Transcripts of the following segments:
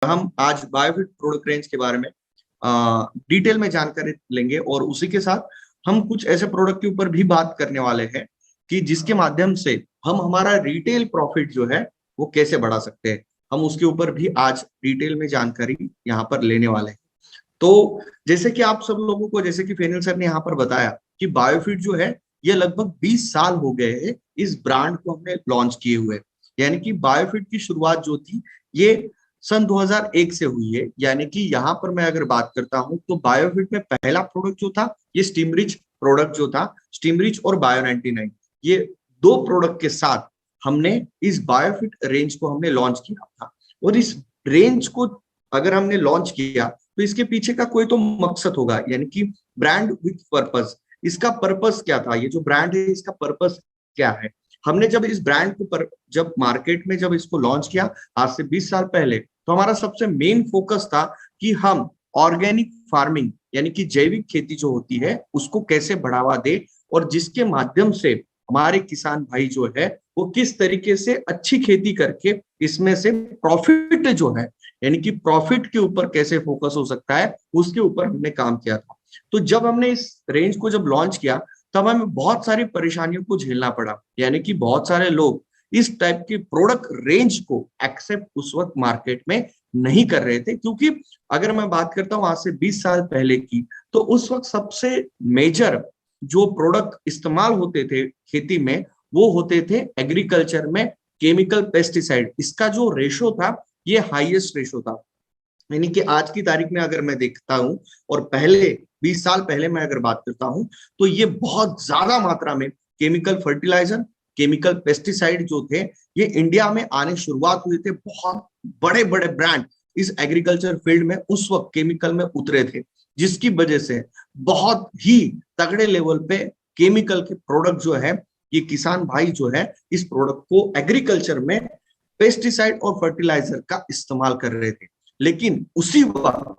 हम आज बायोफिट product range के बारे में डिटेल में जानकारी लेंगे और उसी के साथ हम कुछ ऐसे प्रोडक्ट के ऊपर भी बात करने वाले हैं कि जिसके माध्यम से हम हमारा रिटेल प्रॉफिट जो है वो कैसे बढ़ा सकते हैं। हम उसके ऊपर भी आज डिटेल में जानकारी यहाँ पर लेने वाले हैं। तो जैसे कि आप सब लोगों को, जैसे कि फेनिल सर ने यहाँ पर बताया कि बायोफिट जो है ये लगभग 20 साल हो गए हैं इस ब्रांड को हमने लॉन्च किए हुए। यानी कि बायोफिट की शुरुआत जो थी ये सन 2001 से हुई है। यानी कि यहाँ पर मैं अगर बात करता हूँ तो बायोफिट में पहला प्रोडक्ट जो था ये स्टीमरिच प्रोडक्ट जो था, स्टीमरिच और बायो 99, ये दो प्रोडक्ट के साथ हमने इस बायोफिट रेंज को हमने लॉन्च किया था। और इस रेंज को अगर हमने लॉन्च किया तो इसके पीछे का कोई तो मकसद होगा, यानी कि ब्रांड विथ पर्पस। इसका पर्पस क्या था, ये जो ब्रांड है इसका पर्पस क्या है। हमने जब इस ब्रांड को जब मार्केट में जब इसको लॉन्च किया आज से 20 साल पहले, तो हमारा सबसे मेन फोकस था कि हम ऑर्गेनिक फार्मिंग यानी कि जैविक खेती जो होती है उसको कैसे बढ़ावा दे, और जिसके माध्यम से हमारे किसान भाई जो है वो किस तरीके से अच्छी खेती करके इसमें से प्रॉफिट जो है, यानी कि प्रॉफिट के ऊपर कैसे फोकस हो सकता है, उसके ऊपर हमने काम किया था। तो जब हमने इस रेंज को जब लॉन्च किया तब हमें बहुत सारी परेशानियों को झेलना पड़ा। यानी कि बहुत सारे लोग इस टाइप की प्रोडक्ट रेंज को एक्सेप्ट उस वक्त मार्केट में नहीं कर रहे थे, क्योंकि अगर मैं बात करता हूँ आज से 20 साल पहले की, तो उस वक्त सबसे मेजर जो प्रोडक्ट इस्तेमाल होते थे खेती में वो होते थे एग्रीकल्चर में केमिकल पेस्टिसाइड। इसका जो रेशो था ये हाईएस्ट रेशो था। यानी कि आज की तारीख में अगर मैं देखता हूं और पहले 20 साल पहले मैं अगर बात करता हूं तो ये बहुत ज्यादा मात्रा में केमिकल फर्टिलाइजर, केमिकल पेस्टिसाइड जो थे ये इंडिया में आने शुरुआत हुए थे। बहुत बड़े बड़े ब्रांड इस एग्रीकल्चर फील्ड में उस वक्त केमिकल में उतरे थे, जिसकी वजह से बहुत ही तगड़े लेवल पे केमिकल के प्रोडक्ट जो है ये किसान भाई जो है इस प्रोडक्ट को एग्रीकल्चर में पेस्टिसाइड और फर्टिलाइजर का इस्तेमाल कर रहे थे। लेकिन उसी वक्त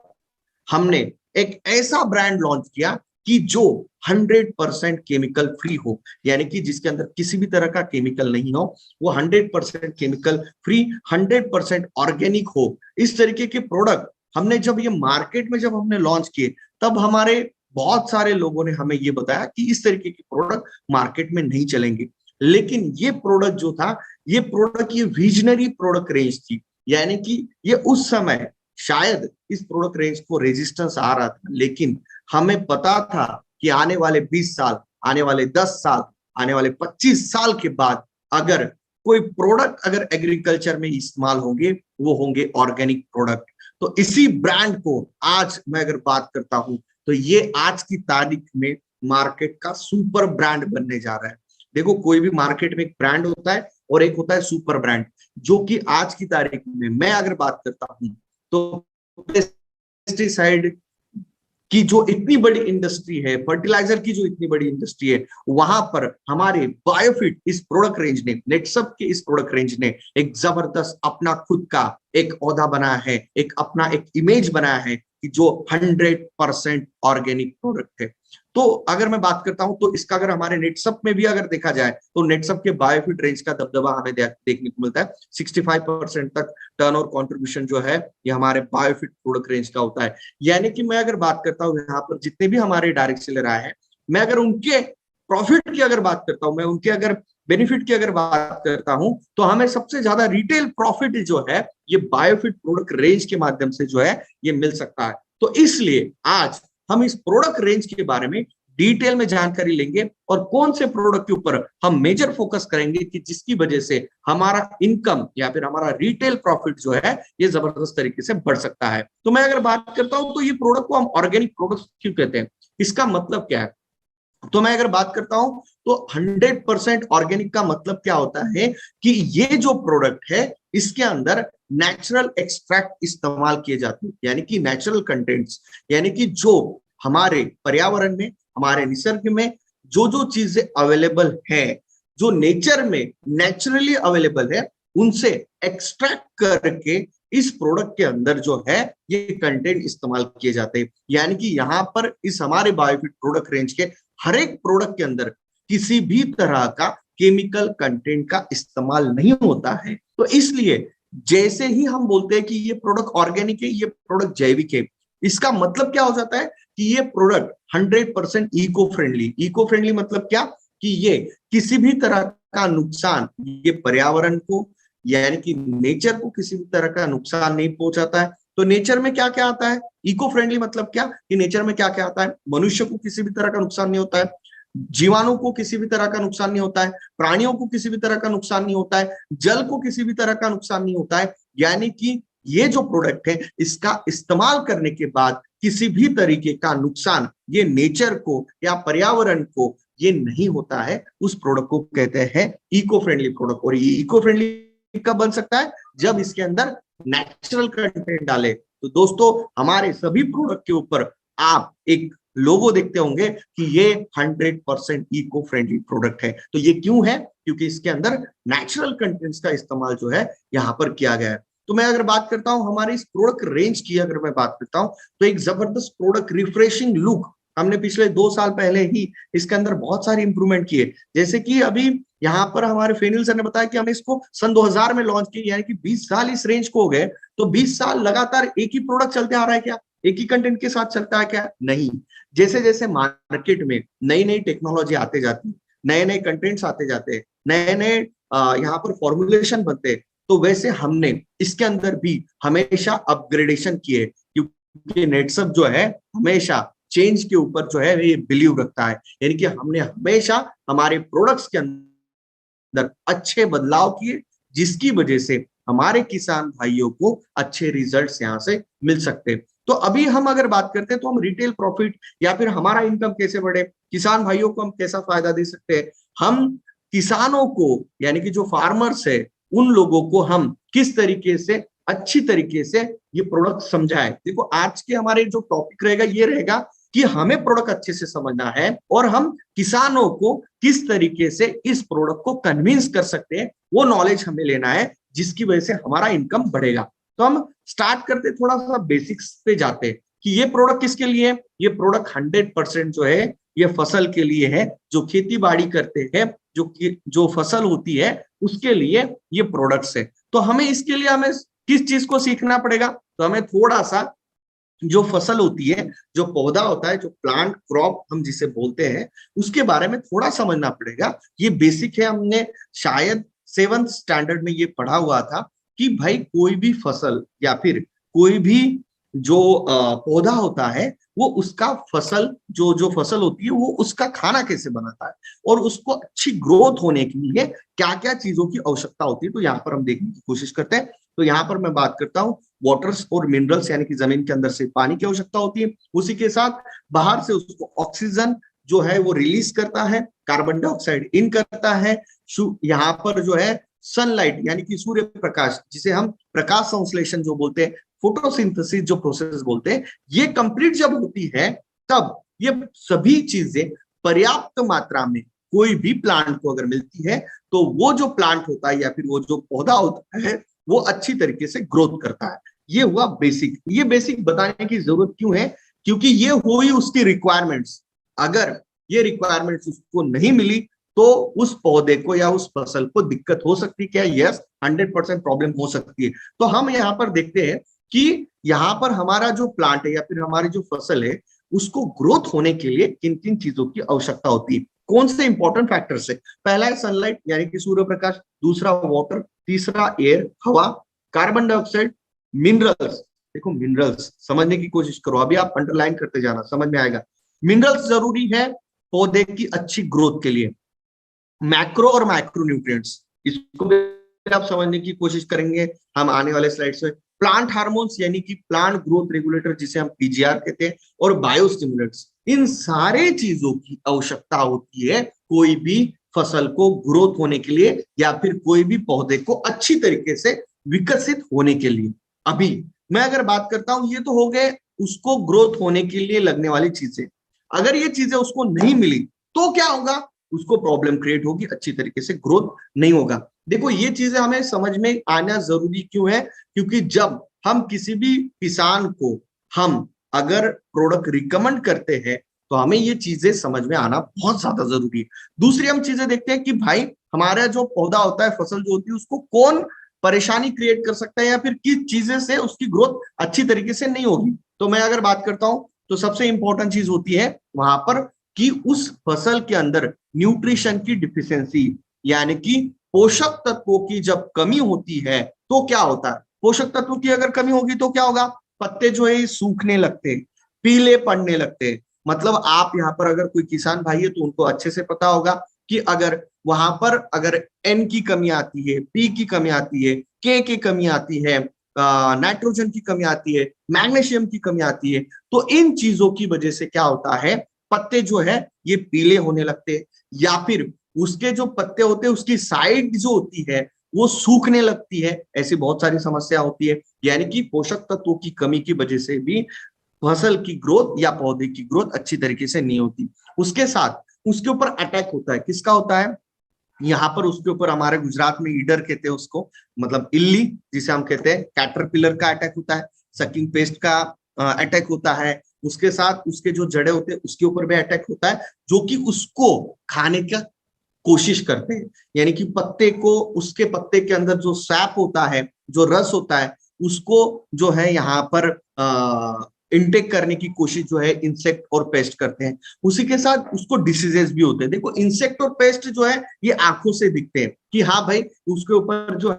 हमने एक ऐसा ब्रांड लॉन्च किया कि जो 100% केमिकल फ्री हो, यानी कि जिसके अंदर किसी भी तरह का केमिकल नहीं हो, वो 100% केमिकल फ्री, 100% ऑर्गेनिक हो। इस तरीके के प्रोडक्ट हमने जब ये मार्केट में जब हमने लॉन्च किए तब हमारे बहुत सारे लोगों ने हमें ये बताया कि इस तरीके के प्रोडक्ट मार्केट में नहीं चलेंगे। लेकिन ये प्रोडक्ट जो था, ये प्रोडक्ट ये विजनरी प्रोडक्ट रेंज थी। यानी कि ये उस समय शायद इस प्रोडक्ट रेंज को रेजिस्टेंस आ रहा था, लेकिन हमें पता था कि आने वाले 20 साल, आने वाले 10 साल, आने वाले 25 साल के बाद अगर कोई प्रोडक्ट अगर एग्रीकल्चर में इस्तेमाल होंगे वो होंगे ऑर्गेनिक प्रोडक्ट। तो इसी ब्रांड को आज मैं अगर बात करता हूं तो ये आज की तारीख में मार्केट का सुपर ब्रांड बनने जा रहा है। देखो, कोई भी मार्केट में एक ब्रांड होता है और एक होता है सुपर ब्रांड, जो कि आज की तारीख में मैं अगर बात करता हूं तो पेस्टिसाइड की जो इतनी बड़ी इंडस्ट्री है, फर्टिलाइजर की जो इतनी बड़ी इंडस्ट्री है, वहां पर हमारे बायोफिट इस प्रोडक्ट रेंज ने, नेटसप के इस प्रोडक्ट रेंज ने एक जबरदस्त अपना खुद का एक ओहदा बनाया है, एक अपना एक इमेज बनाया है कि जो 100% ऑर्गेनिक प्रोडक्ट है। तो अगर मैं बात करता हूं तो इसका अगर हमारे नेटसप में भी अगर देखा जाए तो नेटसप के बायोफिट रेंज का दबदबा हमें देखने को मिलता है। 65% तक टर्न और कॉन्ट्रीब्यूशन जो है ये हमारे बायोफिट प्रोडक्ट रेंज का होता है। यानी कि मैं अगर बात करता हूँ यहाँ पर जितने भी हमारे डायरेक्ट सेलर आए हैं, मैं अगर उनके प्रॉफिट की अगर बात करता हूँ, मैं उनके अगर बेनिफिट की अगर बात करता हूं तो हमें सबसे ज्यादा रिटेल प्रॉफिट जो है ये बायोफिट प्रोडक्ट रेंज के माध्यम से जो है ये मिल सकता है। तो इसलिए आज हम इस प्रोडक्ट रेंज के बारे में डिटेल में जानकारी लेंगे और कौन से प्रोडक्ट के ऊपर हम मेजर फोकस करेंगे कि जिसकी वजह से हमारा इनकम या फिर हमारा रिटेल प्रॉफिट जो है ये जबरदस्त तरीके से बढ़ सकता है। तो मैं अगर बात करता हूं तो ये प्रोडक्ट को हम ऑर्गेनिक प्रोडक्ट क्यों कहते हैं, इसका मतलब क्या है। तो मैं अगर बात करता हूं तो 100% ऑर्गेनिक का मतलब क्या होता है कि ये जो प्रोडक्ट है इसके अंदर नेचुरल एक्सट्रैक्ट इस्तेमाल किए जाते हैं, यानी कि नेचुरल कंटेंट्स, यानी कि जो हमारे पर्यावरण में, हमारे निसर्ग में जो जो चीजें अवेलेबल है, जो नेचर में नेचुरली अवेलेबल है, उनसे एक्सट्रैक्ट करके इस प्रोडक्ट के अंदर जो है ये कंटेंट इस्तेमाल किए जाते हैं। यानी कि यहाँ पर इस हमारे बायोफिट प्रोडक्ट रेंज के हर एक प्रोडक्ट के अंदर किसी भी तरह का केमिकल कंटेंट का इस्तेमाल नहीं होता है। तो इसलिए जैसे ही हम बोलते हैं कि ये प्रोडक्ट ऑर्गेनिक है, ये प्रोडक्ट जैविक है, इसका मतलब क्या हो जाता है कि ये product 100% eco friendly. Eco friendly मतलब क्या, कि ये किसी भी तरह का नुकसान, ये पर्यावरण को यानी कि नेचर को किसी भी तरह का नुकसान नहीं पहुंचाता है। तो नेचर में क्या क्या आता है, इको फ्रेंडली मतलब क्या, कि नेचर में क्या क्या आता है, मनुष्य को किसी भी तरह का नुकसान नहीं होता है, जीवाणु को किसी भी तरह का नुकसान नहीं होता है, प्राणियों को किसी भी तरह का नुकसान नहीं होता है, जल को किसी भी तरह का नुकसान नहीं होता है। यानी कि ये जो प्रोडक्ट है, इसका इस्तेमाल करने के बाद किसी भी तरीके का नुकसान ये नेचर को या पर्यावरण को ये नहीं होता है, उस प्रोडक्ट को कहते हैं इको फ्रेंडली प्रोडक्ट। और ये इको फ्रेंडली कब बन सकता है, जब इसके अंदर नेचुरल कंटेंट डाले। तो दोस्तों, हमारे सभी प्रोडक्ट के ऊपर आप एक लोगो देखते होंगे कि ये 100% इको फ्रेंडली प्रोडक्ट है। तो ये क्यों है, क्योंकि इसके अंदर नेचुरल कंटेंट्स का इस्तेमाल जो है यहाँ पर किया गया है। तो मैं अगर बात करता हूं हमारे इस प्रोडक्ट रेंज की, अगर मैं बात करता हूं तो एक जबरदस्त प्रोडक्ट रिफ्रेशिंग लुक हमने पिछले 2 साल पहले ही इसके अंदर बहुत सारे इंप्रूवमेंट किए। जैसे कि अभी यहाँ पर हमारे फेनिल सर ने बताया कि हमने इसको सन 2000 में लॉन्च किया, यानी कि 20 साल इस रेंज को हो गए। तो 20 साल लगातार एक ही प्रोडक्ट चलते आ रहा है क्या, एक ही कंटेंट के साथ चलता है क्या, नहीं। जैसे जैसे मार्केट में नई नई टेक्नोलॉजी आते जाती है, नए नए कंटेंट्स आते जाते हैं, नए नए यहाँ पर फॉर्मुलेशन बनते हैं, तो वैसे हमने इसके अंदर भी हमेशा अपग्रेडेशन किए, क्योंकि नेटसप जो है हमेशा चेंज के ऊपर जो है ये बिलीव रखता है। यानी कि हमने हमेशा हमारे प्रोडक्ट्स के अंदर अच्छे बदलाव किए, जिसकी वजह से हमारे किसान भाइयों को अच्छे रिजल्ट्स यहाँ से मिल सकते। तो अभी हम अगर बात करते हैं तो हम रिटेल प्रॉफिट या फिर हमारा इनकम कैसे बढ़े, किसान भाइयों को हम कैसा फायदा दे सकते हैं, हम किसानों को यानी कि जो फार्मर्स है उन लोगों को हम किस तरीके से अच्छी तरीके से ये प्रोडक्ट समझाए। देखो, आज के हमारे जो टॉपिक रहेगा ये रहेगा कि हमें प्रोडक्ट अच्छे से समझना है और हम किसानों को किस तरीके से इस प्रोडक्ट को कन्विंस कर सकते हैं, वो नॉलेज हमें लेना है, जिसकी वजह से हमारा इनकम बढ़ेगा। तो हम स्टार्ट करते थोड़ा सा बेसिक्स पे जाते हैं कि ये प्रोडक्ट किसके लिए है। ये प्रोडक्ट 100% जो है ये फसल के लिए है, जो खेती बाड़ी करते हैं, जो फसल होती है उसके लिए ये प्रोडक्ट्स है। तो हमें इसके लिए हमें किस चीज को सीखना पड़ेगा, तो हमें थोड़ा सा जो फसल होती है, जो पौधा होता है, जो प्लांट क्रॉप हम जिसे बोलते हैं, उसके बारे में थोड़ा समझना पड़ेगा। ये बेसिक है, हमने शायद 7th स्टैंडर्ड में ये पढ़ा हुआ था कि भाई कोई भी फसल या फिर कोई भी जो पौधा होता है, वो उसका फसल जो जो फसल होती है वो उसका खाना कैसे बनाता है और उसको अच्छी ग्रोथ होने के लिए क्या क्या चीजों की आवश्यकता होती है। तो यहाँ पर हम देखने की कोशिश करते हैं। तो यहाँ पर मैं बात करता हूँ वाटर्स और मिनरल्स, यानी कि जमीन के अंदर से पानी की आवश्यकता होती है, उसी के साथ बाहर से उसको ऑक्सीजन जो है वो रिलीज करता है, कार्बन डाइऑक्साइड इन करता है, यहाँ पर जो है सनलाइट यानी कि सूर्य प्रकाश, जिसे हम प्रकाश संश्लेषण जो बोलते हैं, फोटोसिंथेसिस जो प्रोसेस बोलते हैं, ये कंप्लीट जब होती है तब ये सभी चीजें पर्याप्त मात्रा में कोई भी प्लांट को अगर मिलती है तो वो जो प्लांट होता है या फिर वो जो पौधा होता है वो अच्छी तरीके से ग्रोथ करता है। ये हुआ बेसिक। ये बेसिक बताने की जरूरत क्यों है, क्योंकि ये हुई उसकी रिक्वायरमेंट्स। अगर ये रिक्वायरमेंट्स उसको नहीं मिली तो उस पौधे को या उस फसल को दिक्कत हो सकती है क्या, यस 100% प्रॉब्लम हो सकती है। तो हम यहाँ पर देखते हैं कि यहाँ पर हमारा जो प्लांट है या फिर हमारी जो फसल है उसको ग्रोथ होने के लिए किन किन चीजों की आवश्यकता होती है, कौन से इंपॉर्टेंट फैक्टर्स है। पहला है सनलाइट यानी कि सूर्य प्रकाश, दूसरा वाटर, तीसरा एयर हवा, कार्बन डाइऑक्साइड, मिनरल्स। देखो मिनरल्स समझने की कोशिश करो, अभी आप अंडरलाइन करते जाना, समझ में आएगा। मिनरल्स जरूरी है पौधे की अच्छी ग्रोथ के लिए। मैक्रो और माइक्रो न्यूट्रिएंट्स, इसको भी आप समझने की कोशिश करेंगे हम आने वाले स्लाइड्स में। प्लांट हार्मोन्स यानी कि प्लांट ग्रोथ रेगुलेटर जिसे हम पीजीआर कहते हैं, और बायोस्टिमुलेंट्स, इन सारे चीजों की आवश्यकता होती है कोई भी फसल को ग्रोथ होने के लिए या फिर कोई भी पौधे को अच्छी तरीके से विकसित होने के लिए। अभी मैं अगर बात करता हूं, ये तो हो गए उसको ग्रोथ होने के लिए लगने वाली चीजें। अगर ये चीजें उसको नहीं मिली तो क्या होगा, उसको प्रॉब्लम क्रिएट होगी, अच्छी तरीके से ग्रोथ नहीं होगा। देखो ये चीजें हमें समझ में आना जरूरी क्यों है, क्योंकि जब हम किसी भी किसान को हम अगर प्रोडक्ट रिकमेंड करते हैं तो हमें ये चीजें समझ में आना बहुत ज्यादा जरूरी है। दूसरी हम चीजें देखते हैं कि भाई हमारा जो पौधा होता है, फसल जो होती है, उसको कौन परेशानी क्रिएट कर सकता है या फिर किस चीजें से उसकी ग्रोथ अच्छी तरीके से नहीं होगी। तो मैं अगर बात करता हूं तो सबसे इंपॉर्टेंट चीज होती है वहां पर कि उस फसल के अंदर न्यूट्रिशन की डिफिशियंसी, यानी कि पोषक तत्वों की जब कमी होती है तो क्या होता है, पोषक तत्वों की अगर कमी होगी तो क्या होगा, पत्ते जो है सूखने लगते, पीले पड़ने लगते। मतलब आप यहाँ पर अगर कोई किसान भाई है तो उनको अच्छे से पता होगा कि अगर वहां पर अगर एन की कमी आती है, पी की कमी आती है, के की कमी आती है, नाइट्रोजन की कमी आती है, मैग्नीशियम की कमी आती है, तो इन चीजों की वजह से क्या होता है, पत्ते जो है ये पीले होने लगते हैं, या फिर उसके जो पत्ते होते हैं उसकी साइड जो होती है वो सूखने लगती है। ऐसी बहुत सारी समस्या होती है, यानी कि पोषक तत्वों की कमी की वजह से भी फसल की ग्रोथ या पौधे की ग्रोथ अच्छी तरीके से नहीं होती। उसके साथ उसके ऊपर अटैक होता है, किसका होता है, यहाँ पर उसके ऊपर हमारे गुजरात में ईडर कहते हैं उसको, मतलब इल्ली जिसे हम कहते हैं, कैटरपिलर का अटैक होता है, सकिंग पेस्ट का अटैक होता है, उसके साथ उसके जो जड़े होते हैं उसके ऊपर भी अटैक होता है, जो कि उसको खाने का कोशिश करते हैं। यानी कि पत्ते को, उसके पत्ते के अंदर जो सैप होता है, जो रस होता है, उसको जो है यहाँ पर इनटेक करने की कोशिश जो है इंसेक्ट और पेस्ट करते हैं। उसी के साथ उसको डिसीजेस भी होते हैं। देखो इंसेक्ट और पेस्ट जो है ये आंखों से दिखते हैं कि हाँ भाई उसके ऊपर जो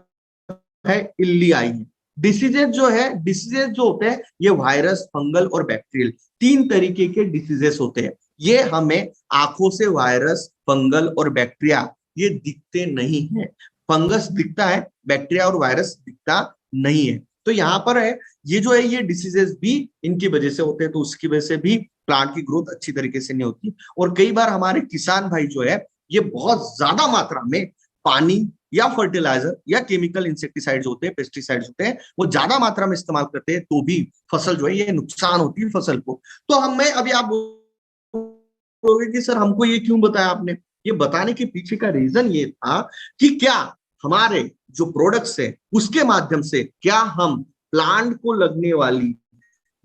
है इल्ली आई है। डिसीजेस जो है, डिसीजेस जो होते हैं ये वायरस, फंगल और बैक्टीरियल, तीन तरीके के डिसीजेस होते हैं। ये हमें आंखों से वायरस, फंगल और बैक्टीरिया ये दिखते नहीं है। फंगस दिखता है, बैक्टीरिया और वायरस दिखता नहीं है। तो यहाँ पर है ये जो है ये डिसीजेस भी इनकी वजह से होते हैं, तो उसकी वजह से भी प्लांट की ग्रोथ अच्छी तरीके से नहीं होती। और कई बार हमारे किसान भाई जो है ये बहुत ज्यादा मात्रा में पानी या फर्टिलाइजर या केमिकल इंसेक्टिसाइड्स होते हैं, पेस्टिसाइड्स होते हैं, वो ज्यादा मात्रा में इस्तेमाल करते हैं तो भी फसल जो है ये नुकसान होती है फसल को। तो हमें अभी आप बोलोगे कि सर हमको ये क्यों बताया आपने, ये बताने के पीछे का रीजन ये था कि क्या हमारे जो प्रोडक्ट्स है उसके माध्यम से क्या हम प्लांट को लगने वाली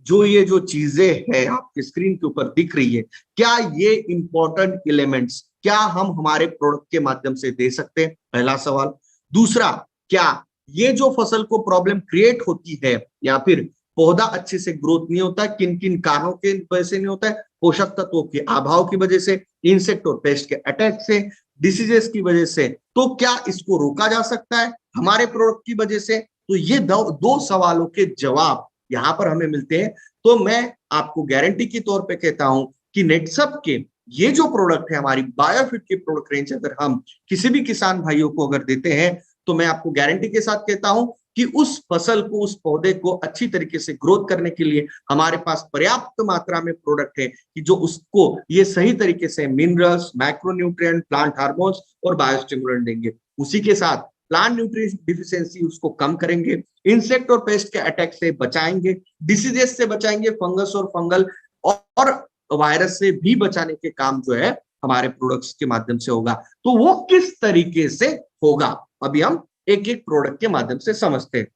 जो ये जो चीजें है आपके स्क्रीन के ऊपर दिख रही है, क्या ये इंपॉर्टेंट एलिमेंट्स क्या हम हमारे प्रोडक्ट के माध्यम से दे सकते हैं, पहला सवाल। दूसरा, क्या ये जो फसल को प्रॉब्लम क्रिएट होती है या फिर पौधा अच्छे से ग्रोथ नहीं होता, किन किन कारणों के वजह से नहीं होता है, पोषक तत्वों के अभाव की वजह से, इंसेक्ट और पेस्ट के अटैक से, डिसीजेस की वजह से, तो क्या इसको रोका जा सकता है हमारे प्रोडक्ट की वजह से। तो ये दो सवालों के जवाब यहाँ पर हमें मिलते हैं। तो मैं आपको गारंटी के तौर पे कहता हूं कि नेटसप के ये जो प्रोडक्ट है, हमारी बायोफिट की प्रोडक्ट रेंज अगर हम किसी भी किसान भाइयों को अगर देते हैं तो मैं आपको गारंटी के साथ कहता हूं कि उस फसल को, उस पौधे को अच्छी तरीके से ग्रोथ करने के लिए हमारे पास पर्याप्त मात्रा में प्रोडक्ट है कि जो उसको ये सही तरीके से मिनरल्स, माइक्रोन्यूट्रिएंट, प्लांट हार्मोन्स और बायोस्टिमुलेंट देंगे। उसी के साथ प्लांट न्यूट्रिएंट डिफिशियंसी उसको कम करेंगे, इंसेक्ट और पेस्ट के अटैक से बचाएंगे, डिसीजेस से बचाएंगे, फंगस और फंगल और वायरस से भी बचाने के काम जो है हमारे प्रोडक्ट्स के माध्यम से होगा। तो वो किस तरीके से होगा अभी हम एक एक प्रोडक्ट के माध्यम से समझते हैं।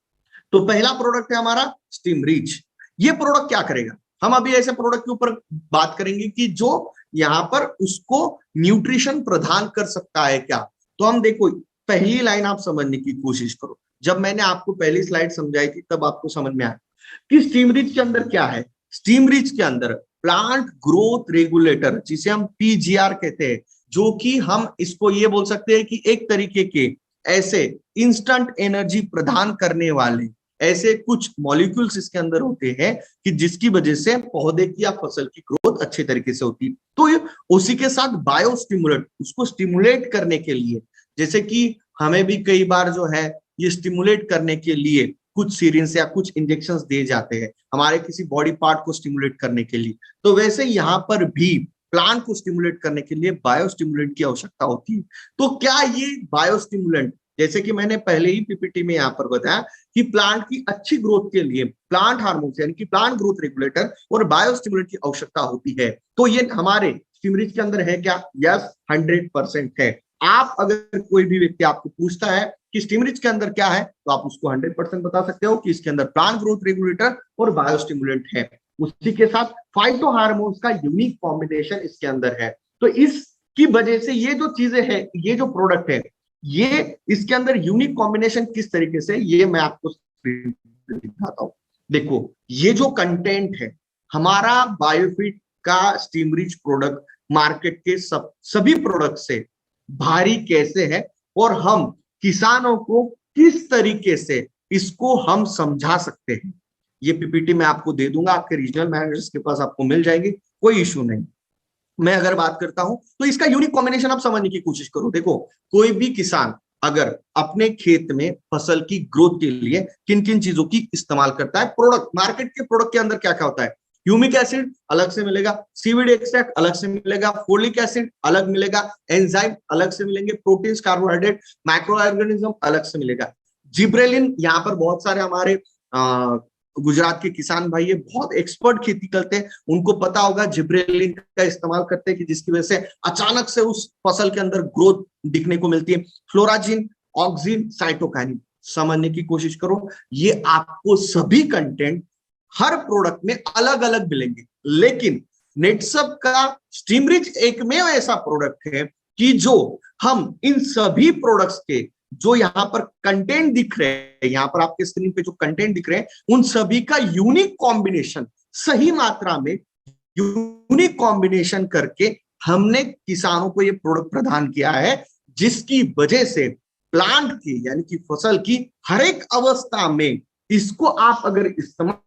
तो पहला प्रोडक्ट है हमारा स्टीम रीच। ये प्रोडक्ट क्या करेगा, हम अभी ऐसे प्रोडक्ट के ऊपर बात करेंगे कि जो यहाँ पर उसको न्यूट्रिशन प्रदान कर सकता है क्या। तो हम देखो, पहली लाइन आप समझने की कोशिश करो। जब मैंने आपको पहली स्लाइड समझाई थी तब आपको समझ में आया कि स्टीम रिच के अंदर क्या है। स्टीम रिच के अंदर प्लांट ग्रोथ रेगुलेटर, जिसे हम पीजीआर कहते हैं, जो कि हम इसको ये बोल सकते हैं कि एक तरीके के ऐसे इंस्टेंट एनर्जी प्रदान करने वाले ऐसे कुछ मॉलिक्यूल्स इसके अंदर होते हैं कि जिसकी वजह से पौधे की या फसल की ग्रोथ अच्छे तरीके से होती है। तो उसी के साथ बायो स्टिमुलेट, उसको स्टिमुलेट करने के लिए, जैसे कि हमें भी कई बार जो है ये स्टिमुलेट करने के लिए कुछ सीरिंज या कुछ इंजेक्शंस दिए जाते हैं हमारे किसी बॉडी पार्ट को स्टिमुलेट करने के लिए, तो वैसे यहाँ पर भी प्लांट को स्टिमुलेट करने के लिए बायो स्टिमुलेंट की आवश्यकता होती है। तो क्या ये बायो स्टिमुलेंट, जैसे कि मैंने पहले ही पीपीटी में यहाँ पर बताया कि प्लांट की अच्छी ग्रोथ के लिए प्लांट हार्मोन यानी कि प्लांट ग्रोथ रेगुलेटर और बायो स्टिमुलेंट की आवश्यकता होती है, तो ये हमारे स्टिमरिच के अंदर है क्या? यस, 100% है। आप अगर कोई भी व्यक्ति आपको पूछता है कि स्टिमरिच के अंदर क्या है, तो आप उसको 100% बता सकते हो कि इसके अंदर प्लांट ग्रोथ रेगुलेटर और बायो स्टिमुलेंट है। उसी के साथ फाइटो हार्मोन्स का यूनिक कॉम्बिनेशन इसके अंदर है। तो इसकी वजह से ये जो चीजें है, ये जो प्रोडक्ट है, ये इसके अंदर यूनिक कॉम्बिनेशन किस तरीके से, ये मैं आपको स्क्रीन पे दिखाता हूं। देखो ये जो कंटेंट है हमारा बायोफिट का स्टीम रिच प्रोडक्ट मार्केट के सभी प्रोडक्ट से भारी कैसे है, और हम किसानों को किस तरीके से इसको हम समझा सकते हैं। ये पीपीटी मैं आपको दे दूंगा, आपके रीजनल मैनेजर्स के पास आपको मिल जाएगी, कोई इशू नहीं। मैं अगर बात करता हूं तो इसका यूनिक कॉम्बिनेशन आप समझने की कोशिश करो। देखो कोई भी किसान अगर अपने खेत में फसल की ग्रोथ के लिए किन किन चीजों की इस्तेमाल करता है, प्रोडक्ट मार्केट के प्रोडक्ट के अंदर क्या क्या होता है, ह्यूमिक एसिड अलग से मिलेगा, सीवीड एक्सट्रैक्ट अलग से मिलेगा, फोलिक एसिड अलग मिलेगा, एंजाइम अलग से मिलेंगे, प्रोटीन्स, कार्बोहाइड्रेट, माइक्रो ऑर्गेनिज्म अलग से मिलेगा, जिब्रेलिन। यहाँ पर बहुत सारे हमारे गुजरात के किसान भाई ये बहुत एक्सपर्ट खेती करते हैं, उनको पता होगा जिब्रेलिन का इस्तेमाल करते हैं कि जिसकी वजह से अचानक से उस फसल के अंदर ग्रोथ दिखने को मिलती है। फ्लोराजिन, ऑक्सिन, साइटोकाइनिन समझने की कोशिश करो। ये आपको सभी कंटेंट हर प्रोडक्ट में अलग अलग मिलेंगे, लेकिन नेटसब का स्टीम रिच एकमेव ऐसा प्रोडक्ट है कि जो हम इन सभी प्रोडक्ट्स के जो यहाँ पर कंटेंट दिख रहे हैं, यहाँ पर आपके स्क्रीन पे जो कंटेंट दिख रहे हैं, उन सभी का यूनिक कॉम्बिनेशन सही मात्रा में यूनिक कॉम्बिनेशन करके हमने किसानों को ये प्रोडक्ट प्रदान किया है, जिसकी वजह से प्लांट की यानी कि फसल की हर एक अवस्था में इसको आप अगर इस्तेमाल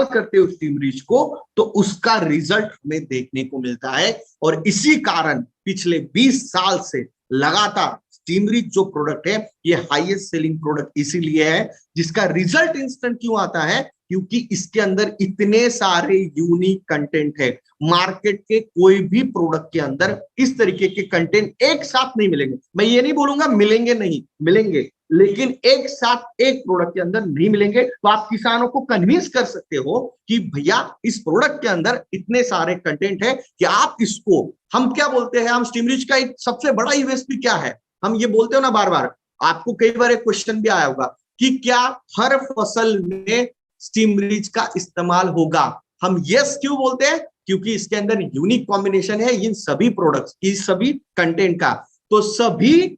करते हो स्टीम रिच को, तो उसका रिजल्ट हमें देखने को मिलता है। और इसी कारण पिछले 20 साल से लगातार स्टीम रिच जो प्रोडक्ट है ये हाईएस्ट सेलिंग प्रोडक्ट इसीलिए है। जिसका रिजल्ट इंस्टेंट क्यों आता है, क्योंकि इसके अंदर इतने सारे यूनिक कंटेंट है। मार्केट के कोई भी प्रोडक्ट के अंदर इस तरीके के कंटेंट एक साथ नहीं मिलेंगे। मैं ये नहीं बोलूंगा मिलेंगे नहीं, मिलेंगे, लेकिन एक साथ एक प्रोडक्ट के अंदर नहीं मिलेंगे। तो आप किसानों को कन्विंस कर सकते हो कि भैया इस प्रोडक्ट के अंदर इतने सारे कंटेंट है कि आप इसको, हम क्या बोलते हैं, हम स्टीम रिच का एक सबसे बड़ा यूएसपी क्या है, हम ये बोलते हो ना बार बार, आपको कई बार एक क्वेश्चन भी आया होगा कि क्या हर फसल में स्टीम रिच का इस्तेमाल होगा। हम यस क्यों बोलते हैं, क्योंकि इसके अंदर यूनिक कॉम्बिनेशन है इन सभी प्रोडक्ट्स की, सभी कंटेंट का। तो सभी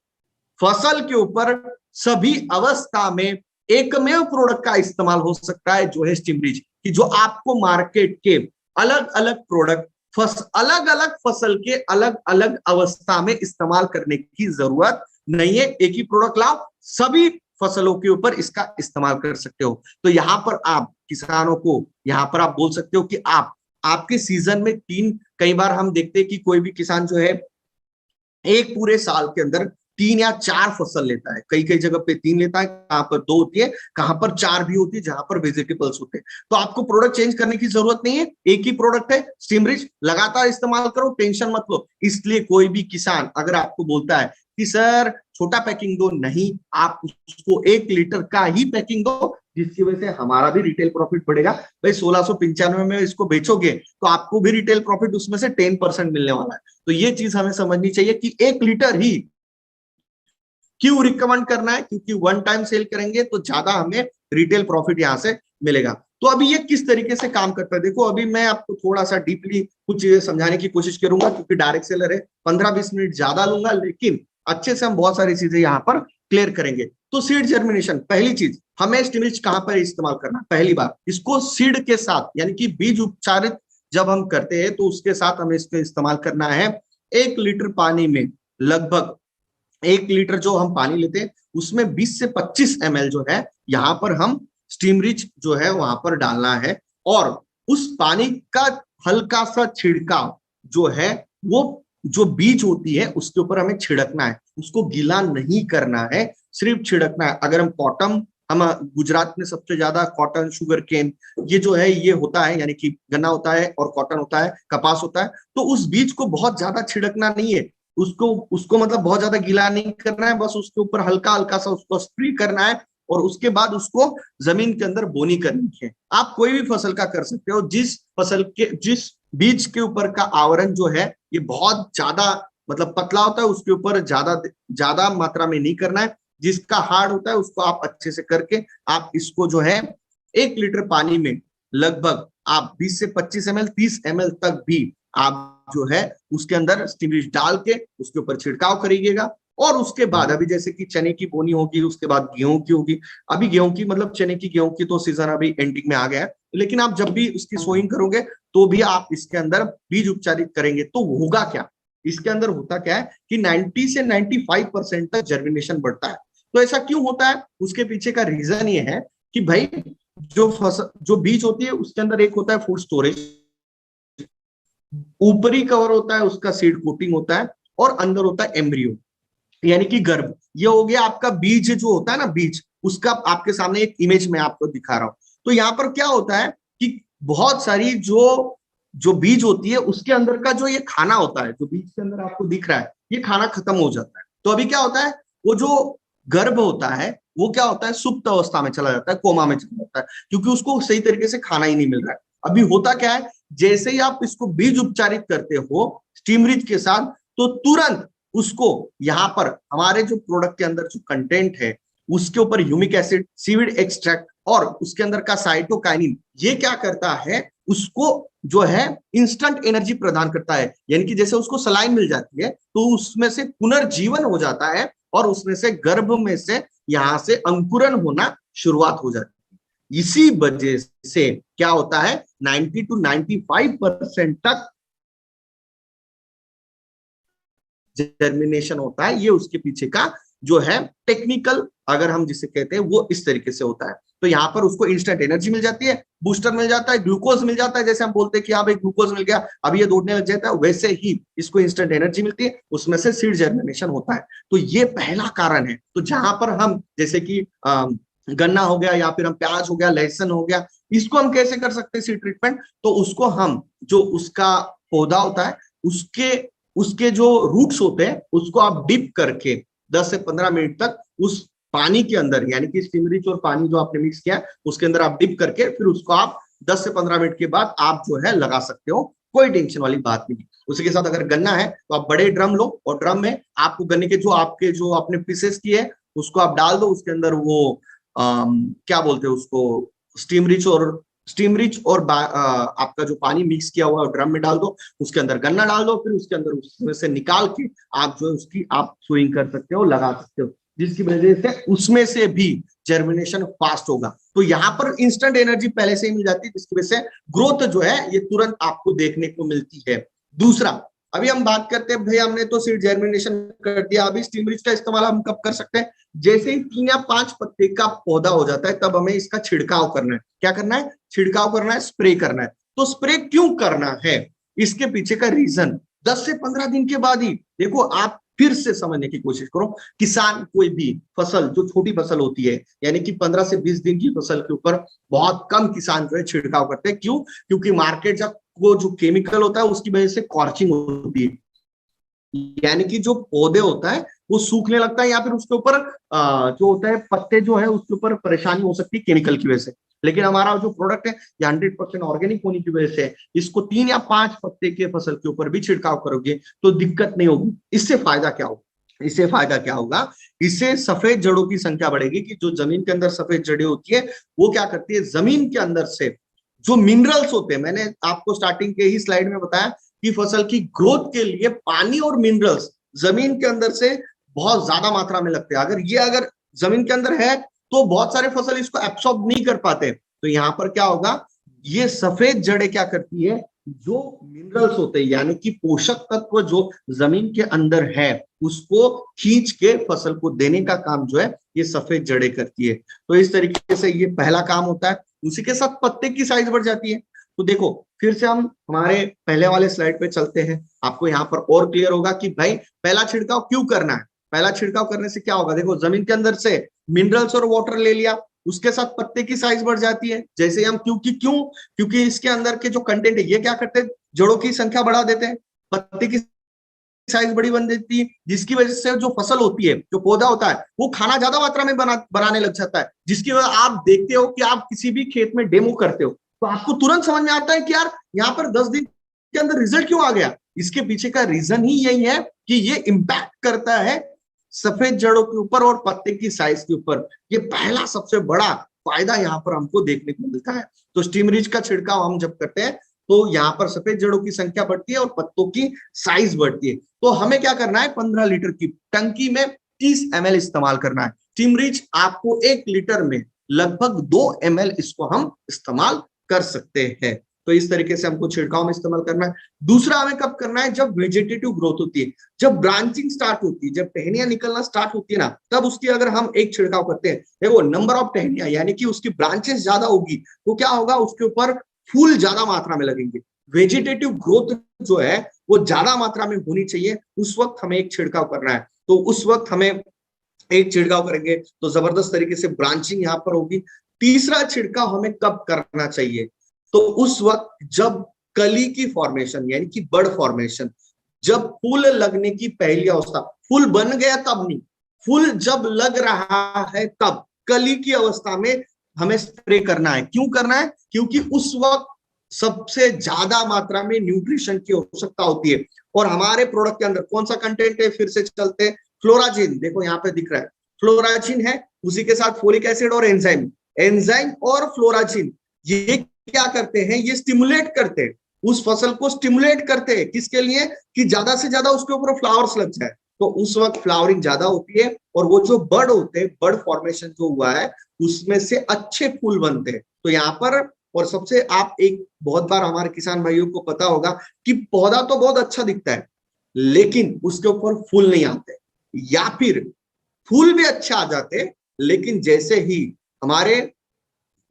फसल के ऊपर सभी अवस्था में एकमेव प्रोडक्ट का इस्तेमाल हो सकता है जो है स्टीम रिच, कि जो आपको मार्केट के अलग अलग प्रोडक्ट अलग अलग फसल के अलग अलग अवस्था में इस्तेमाल करने की जरूरत नहीं है। एक ही प्रोडक्ट लाओ, सभी फसलों के ऊपर इसका इस्तेमाल कर सकते हो। तो यहाँ पर आप किसानों को, यहाँ पर आप बोल सकते हो कि आप आपके सीजन में कई बार हम देखते हैं कि कोई भी किसान जो है एक पूरे साल के अंदर 3 या 4 फसल लेता है, कई कई जगह पे 3 लेता है, कहां पर 2 होती है, कहां पर 4 भी होती है, जहां पर वेजिटेबल्स होते हैं। तो आपको प्रोडक्ट चेंज करने की जरूरत नहीं है, एक ही प्रोडक्ट है स्टीम रिच, लगातार इस्तेमाल करो, टेंशन मत लो। इसलिए कोई भी किसान अगर आपको बोलता है कि सर छोटा पैकिंग दो, नहीं, आप उसको 1 लीटर का ही पैकिंग दो, जिसकी वजह से हमारा भी रिटेल प्रॉफिट बढ़ेगा। भाई 1695 में इसको बेचोगे तो आपको भी रिटेल प्रॉफिट उसमें से 10% मिलने वाला है। तो ये चीज हमें समझनी चाहिए कि 1 लीटर ही क्यों रिकमेंड करना है, क्योंकि वन टाइम सेल करेंगे तो ज्यादा हमें रिटेल प्रॉफिट यहां से मिलेगा। तो अभी ये किस तरीके से काम करता है, देखो अभी मैं आपको थोड़ा सा डीपली कुछ चीजें समझाने की कोशिश करूंगा, क्योंकि डायरेक्ट सेलर है, 15-20 मिनट ज्यादा लूंगा, लेकिन अच्छे से हम बहुत सारी चीजें यहाँ पर क्लियर करेंगे। तो सीड जर्मिनेशन, पहली चीज हमें स्टीम रिच कहां पर इस्तेमाल करना, पहली बार इसको सीड के साथ यानी कि बीज उपचारित जब हम करते हैं तो उसके साथ हमें इसको इस्तेमाल करना है। 1 लीटर पानी में लगभग 1 लीटर जो हम पानी लेते हैं उसमें 20 से 25 ml जो है यहाँ पर हम स्टीम रिच जो है वहां पर डालना है। और उस पानी का हल्का सा छिड़काव जो है वो जो बीज होती है उसके ऊपर हमें छिड़कना है, उसको गीला नहीं करना है, सिर्फ छिड़कना है। अगर हम गुजरात में सबसे ज्यादा कॉटन, शुगर केन ये जो है ये होता है, यानी कि गन्ना होता है और कॉटन होता है, कपास होता है, तो उस बीज को बहुत ज्यादा छिड़कना नहीं है, उसको मतलब बहुत ज्यादा गीला नहीं करना है, बस उसके ऊपर हल्का हल्का सा उसको स्प्रे करना है और उसके बाद उसको जमीन के अंदर बोनी करनी है। आप कोई भी फसल का कर सकते हो, जिस बीज के ऊपर का आवरण जो है ये बहुत ज्यादा मतलब पतला होता है, उसके ऊपर ज्यादा मात्रा में नहीं करना है। जिसका हार्ड होता है उसको आप अच्छे से करके आप इसको जो है 1 लीटर पानी में लगभग आप 20 से 25 ml 30 ml तक भी आप जो है उसके अंदर स्टीम रिच डाल के उसके ऊपर छिड़काव करिएगा। और उसके बाद अभी जैसे कि चने की बोनी होगी, उसके बाद गेहूं की होगी। अभी गेहूं की मतलब चने की गेहूं की तो सीजन अभी एंडिंग में आ गया है, लेकिन आप जब भी उसकी सोइंग करोगे तो भी आप इसके अंदर बीज उपचारित करेंगे तो होगा क्या, इसके अंदर होता क्या है कि 90 से 95% तक जर्मिनेशन बढ़ता है। तो ऐसा क्यों होता है, उसके पीछे का रीजन ये है कि भाई जो फसल जो बीज होती है उसके अंदर एक होता है फूड स्टोरेज, ऊपरी कवर होता है उसका सीड कोटिंग होता है, और अंदर होता है एम्ब्रियो यानी कि गर्भ। ये हो गया आपका बीज जो होता है ना, बीज उसका आपके सामने एक इमेज में आपको दिखा रहा हूं। तो यहाँ पर क्या होता है कि बहुत सारी जो जो बीज होती है उसके अंदर का जो ये खाना होता है, जो बीज के अंदर आपको दिख रहा है, ये खाना खत्म हो जाता है। तो अभी क्या होता है, वो जो गर्भ होता है वो क्या होता है, सुप्त अवस्था में चला जाता है, कोमा में चला जाता है, क्योंकि उसको सही तरीके से खाना ही नहीं मिल रहा है। अभी होता क्या है, जैसे ही आप इसको बीज उपचारित करते हो स्टीमरिच के साथ, तो तुरंत उसको यहाँ पर हमारे जो प्रोडक्ट के अंदर जो कंटेंट है उसके ऊपर ह्यूमिक एसिड, सीविड एक्सट्रैक्ट और उसके अंदर का साइटोकाइनिन, ये क्या करता है, उसको जो है इंस्टेंट एनर्जी प्रदान करता है। यानी कि जैसे उसको सलाइन मिल जाती है तो उसमें से पुनर्जीवन हो जाता है और उसमें से गर्भ में से यहां से अंकुरन होना शुरुआत हो जाती है। इसी वजह से क्या होता है, 90 to 95% तक जर्मिनेशन होता है। ये उसके पीछे का जो है टेक्निकल, अगर हम जिसे कहते हैं, वो इस तरीके से होता है। तो यहाँ पर उसको इंस्टेंट एनर्जी मिल जाती है, बूस्टर मिल जाता है, ग्लूकोज मिल जाता है। जैसे हम बोलते हैं कि हाँ भाई ग्लूकोज मिल गया, अब ये दौड़ने लग जाता है, वैसे ही इसको इंस्टेंट एनर्जी मिलती है, उसमें से सीड जर्मिनेशन होता है। तो ये पहला कारण है। तो जहां पर हम जैसे कि गन्ना हो गया या फिर हम प्याज हो गया, लहसुन हो गया, इसको हम कैसे कर सकते हैं सीड ट्रीटमेंट, तो उसको हम जो उसका पौधा होता है उसके उसके जो रूट्स होते हैं उसको आप डिप करके 10 से 15 मिनट तक उस पानी के अंदर, यानी कि स्टीमरिच और पानी जो आपने मिक्स किया उसके अंदर आप डिप करके फिर उसको आप 10 से 15 मिनट के बाद आप जो है लगा सकते हो, कोई टेंशन वाली बात नहीं। उसी के साथ अगर गन्ना है तो आप बड़े ड्रम लो और ड्रम में आपको गन्ने के जो आपके जो आपने पीसेस किए उसको आप डाल दो, उसके अंदर वो क्या बोलते हैं उसको, स्टीमरिच और आपका जो पानी मिक्स किया हुआ है ड्रम में डाल दो, उसके अंदर गन्ना डाल दो, फिर उसके अंदर उसमें से निकाल के आप जो है उसकी आप स्विंग कर सकते हो, लगा सकते हो, जिसकी वजह से उसमें से भी जर्मिनेशन फास्ट होगा। तो यहाँ पर इंस्टेंट एनर्जी पहले से ही मिल जाती है, जिसकी वजह से ग्रोथ जो है ये तुरंत आपको देखने को मिलती है। दूसरा, अभी हम बात करते हैं भाई हमने तो सीड जर्मिनेशन कर दिया, अभी स्टीमरिच का इस्तेमाल हम कब कर सकते हैं, जैसे ही 3 या 5 पत्ते का पौधा हो जाता है तब हमें इसका छिड़काव करना है। क्या करना है, छिड़काव करना है, स्प्रे करना है। तो स्प्रे क्यों करना है, इसके पीछे का रीजन 10 से 15 दिन के बाद ही, देखो आप फिर से समझने की कोशिश करो, किसान कोई भी फसल जो छोटी फसल होती है यानी कि 15 से 20 दिन की फसल के ऊपर बहुत कम किसान जो है छिड़काव करते हैं। क्यों, क्योंकि मार्केट जब वो जो केमिकल होता है उसकी वजह से कॉर्चिंग होती है, यानी कि जो पौधे होता है वो सूखने लगता है या फिर उसके ऊपर जो होता है पत्ते जो है उसके ऊपर परेशानी हो सकती है केमिकल की वजह से। लेकिन हमारा जो प्रोडक्ट है ये 100% ऑर्गेनिक होने की वजह से इसको 3 या 5 पत्ते के फसल के ऊपर भी छिड़काव करोगे तो दिक्कत नहीं होगी। इससे फायदा क्या होगा, इससे फायदा क्या होगा, इससे सफेद जड़ों की संख्या बढ़ेगी। कि जो जमीन के अंदर सफेद जड़ें होती है वो क्या करती है, जमीन के अंदर से जो मिनरल्स होते हैं, मैंने आपको स्टार्टिंग के ही स्लाइड में बताया कि फसल की ग्रोथ के लिए पानी और मिनरल्स जमीन के अंदर से बहुत ज्यादा मात्रा में लगते हैं। अगर जमीन के अंदर है तो बहुत सारे फसल इसको एब्सॉर्ब नहीं कर पाते। तो यहाँ पर क्या होगा, ये सफेद जड़ें क्या करती है, जो मिनरल्स होते हैं यानी कि पोषक तत्व जो जमीन के अंदर है उसको खींच के फसल को देने का काम जो है ये सफेद जड़ें करती है। तो इस तरीके से ये पहला काम होता है। उसी के साथ पत्ते की साइज बढ़ जाती है। तो देखो फिर से हम हमारे पहले वाले स्लाइड पे चलते हैं, आपको यहाँ पर और क्लियर होगा कि भाई पहला छिड़काव क्यों करना है। पहला छिड़काव करने से क्या होगा, देखो जमीन के अंदर से मिनरल्स और वाटर ले लिया, उसके साथ पत्ते की साइज बढ़ जाती है। जैसे हम क्योंकि इसके अंदर के जो कंटेंट है ये क्या करते हैं, जड़ों की संख्या बढ़ा देते हैं, पत्ते की साइज बड़ी बन देती है, जिसकी वजह से जो फसल होती है, जो पौधा होता है वो खाना ज्यादा मात्रा में बनाने लग जाता है। जिसकी वजह आप देखते हो कि आप किसी भी खेत में डेमो करते हो तो आपको तुरंत समझ में आता है कि यार यहाँ पर 10 दिन के अंदर रिजल्ट क्यों आ गया। इसके पीछे का रीजन ही यही है कि ये इंपैक्ट करता है सफेद जड़ों के ऊपर और पत्ते की साइज के ऊपर। ये पहला सबसे बड़ा फायदा यहाँ पर हमको देखने को मिलता है। तो स्टीमरिच का छिड़काव हम जब करते हैं तो यहाँ पर सफेद जड़ों की संख्या बढ़ती है और पत्तों की साइज बढ़ती है। तो हमें क्या करना है, 15 लीटर की टंकी में 30 ml इस्तेमाल करना है। टिमरिच आपको 1 लीटर में लगभग 2 ml इसको हम इस्तेमाल कर सकते हैं। तो इस तरीके से हमको छिड़काव में इस्तेमाल करना है। दूसरा हमें कब करना है, जब वेजिटेटिव ग्रोथ होती है, जब ब्रांचिंग स्टार्ट होती है, जब टहनियां निकलना स्टार्ट होती है ना, तब उसकी अगर हम एक छिड़काव करते हैं, देखो नंबर ऑफ टहनियां यानी कि उसकी ब्रांचेस ज्यादा होगी तो क्या होगा, उसके ऊपर फूल ज्यादा मात्रा में लगेंगे। वेजिटेटिव ग्रोथ जो है वो ज्यादा मात्रा में होनी चाहिए, उस वक्त हमें एक छिड़काव करना है। तो उस वक्त हमें एक छिड़काव करेंगे तो जबरदस्त तरीके से ब्रांचिंग यहाँ पर होगी। तीसरा छिड़काव हमें कब करना चाहिए, तो उस वक्त जब कली की फॉर्मेशन यानी कि बड फॉर्मेशन, जब फूल लगने की पहली अवस्था, फूल बन गया तब नहीं, फूल जब लग रहा है तब, कली की अवस्था में हमें स्प्रे करना है। क्यों करना है, क्योंकि उस वक्त सबसे ज्यादा मात्रा में न्यूट्रिशन की आवश्यकता होती है। और हमारे प्रोडक्ट के अंदर कौन सा कंटेंट है, फिर से चलते हैं, फ्लोराजिन, देखो यहाँ पे दिख रहा है फ्लोराजिन है, उसी के साथ फोलिक एसिड और एंजाइम, एंजाइम और फ्लोराजिन ये क्या करते हैं, ये स्टिमुलेट करते हैं, उस फसल को स्टिमुलेट करते हैं, किसके लिए, कि ज्यादा से ज्यादा उसके ऊपर फ्लावर्स लग जाए। तो उस वक्त फ्लावरिंग ज्यादा होती है और वो जो बर्ड होते हैं, बर्ड फॉर्मेशन जो हुआ है उसमें से अच्छे फूल बनते हैं। तो यहाँ पर, और सबसे आप एक बहुत बार हमारे किसान भाइयों को पता होगा कि पौधा तो बहुत अच्छा दिखता है लेकिन उसके ऊपर फूल नहीं आते, या फिर फूल भी अच्छे आ जाते लेकिन जैसे ही हमारे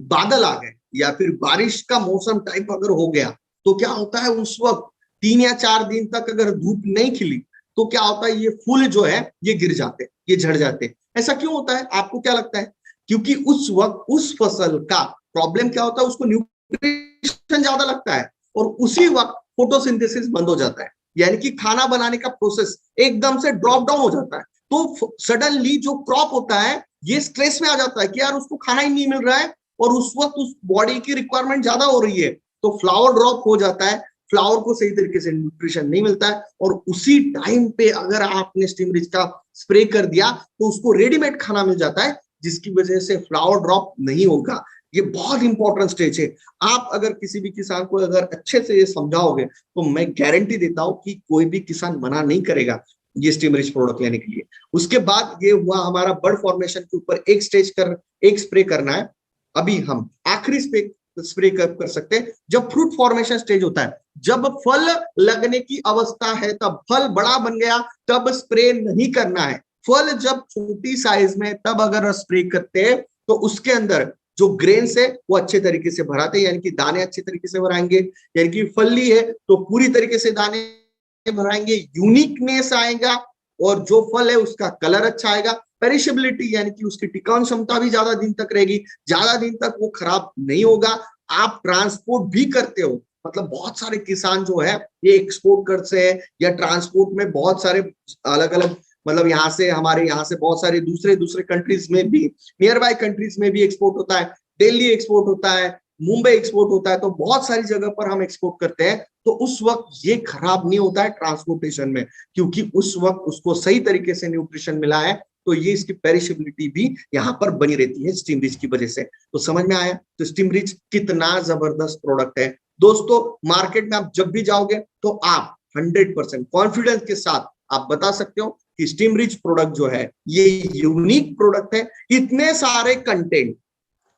बादल आ गए या फिर बारिश का मौसम टाइप अगर हो गया तो क्या होता है, उस वक्त 3 या 4 दिन तक अगर धूप नहीं खिली तो क्या होता है, ये फूल जो है ये गिर जाते, ये झड़ जाते। ऐसा क्यों होता है, आपको क्या लगता है, क्योंकि उस वक्त उस फसल का प्रॉब्लम क्या होता है, उसको न्यूट्रिशन ज्यादा लगता है और उसी वक्त फोटोसिंथेसिस बंद हो जाता है, यानी कि खाना बनाने का प्रोसेस एकदम से ड्रॉप डाउन हो जाता है। तो सडनली जो क्रॉप होता है ये स्ट्रेस में आ जाता है कि यार उसको खाना ही नहीं मिल रहा है और उस वक्त उस बॉडी की रिक्वायरमेंट ज्यादा हो रही है, तो फ्लावर ड्रॉप हो जाता है, फ्लावर को सही तरीके से न्यूट्रिशन नहीं मिलता है और उसी टाइम पे अगर आपने स्टिमरिच का स्प्रे कर दिया तो उसको रेडीमेड खाना मिल जाता है जिसकी वजह से फ्लावर ड्रॉप नहीं होगा। ये बहुत इंपॉर्टेंट स्टेज है। आप अगर किसी भी किसान को अगर अच्छे से ये समझाओगे तो मैं गारंटी देता हूं कि कोई भी किसान मना नहीं करेगा ये स्टिमरिच प्रोडक्ट लेने के लिए। उसके बाद ये हुआ हमारा बर्ड फॉर्मेशन के ऊपर एक स्टेज कर एक स्प्रे करना है। अभी हम आखिरी स्प्रे कर सकते हैं जब फ्रूट फॉर्मेशन स्टेज होता है, जब फल लगने की अवस्था है, तब फल बड़ा बन गया तब स्प्रे नहीं करना है। फल जब छोटी साइज में तब अगर स्प्रे करते हैं तो उसके अंदर जो ग्रेन्स है वो अच्छे तरीके से भराते हैं, यानी कि दाने अच्छे तरीके से भराएंगे, यानी कि फली है तो पूरी तरीके से दाने भराएंगे, यूनिकनेस आएगा और जो फल है उसका कलर अच्छा आएगा, पेरिशेबिलिटी यानी कि उसकी टिकाऊ क्षमता भी ज्यादा दिन तक रहेगी, ज्यादा दिन तक वो खराब नहीं होगा। आप ट्रांसपोर्ट भी करते हो, मतलब बहुत सारे किसान जो है ये एक्सपोर्ट करते हैं या ट्रांसपोर्ट में बहुत सारे अलग अलग, मतलब यहाँ से हमारे यहाँ से बहुत सारे दूसरे दूसरे कंट्रीज में भी, नियर बाय कंट्रीज में भी एक्सपोर्ट होता है, दिल्ली एक्सपोर्ट होता है, मुंबई एक्सपोर्ट होता है, तो बहुत सारी जगह पर हम एक्सपोर्ट करते हैं। तो उस वक्त ये खराब नहीं होता है ट्रांसपोर्टेशन में, क्योंकि उस वक्त उसको सही तरीके से न्यूट्रिशन मिला है, तो ये इसकी पेरिशेबिलिटी भी यहाँ पर बनी रहती है स्टिमरिच की वजह से। तो समझ में आया तो स्टिमरिच कितना जबरदस्त प्रोडक्ट है दोस्तों। मार्केट में आप जब भी जाओगे तो आप 100% कॉन्फिडेंस के साथ आप बता सकते हो कि स्टिमरिच प्रोडक्ट जो है ये यूनिक प्रोडक्ट है। इतने सारे कंटेंट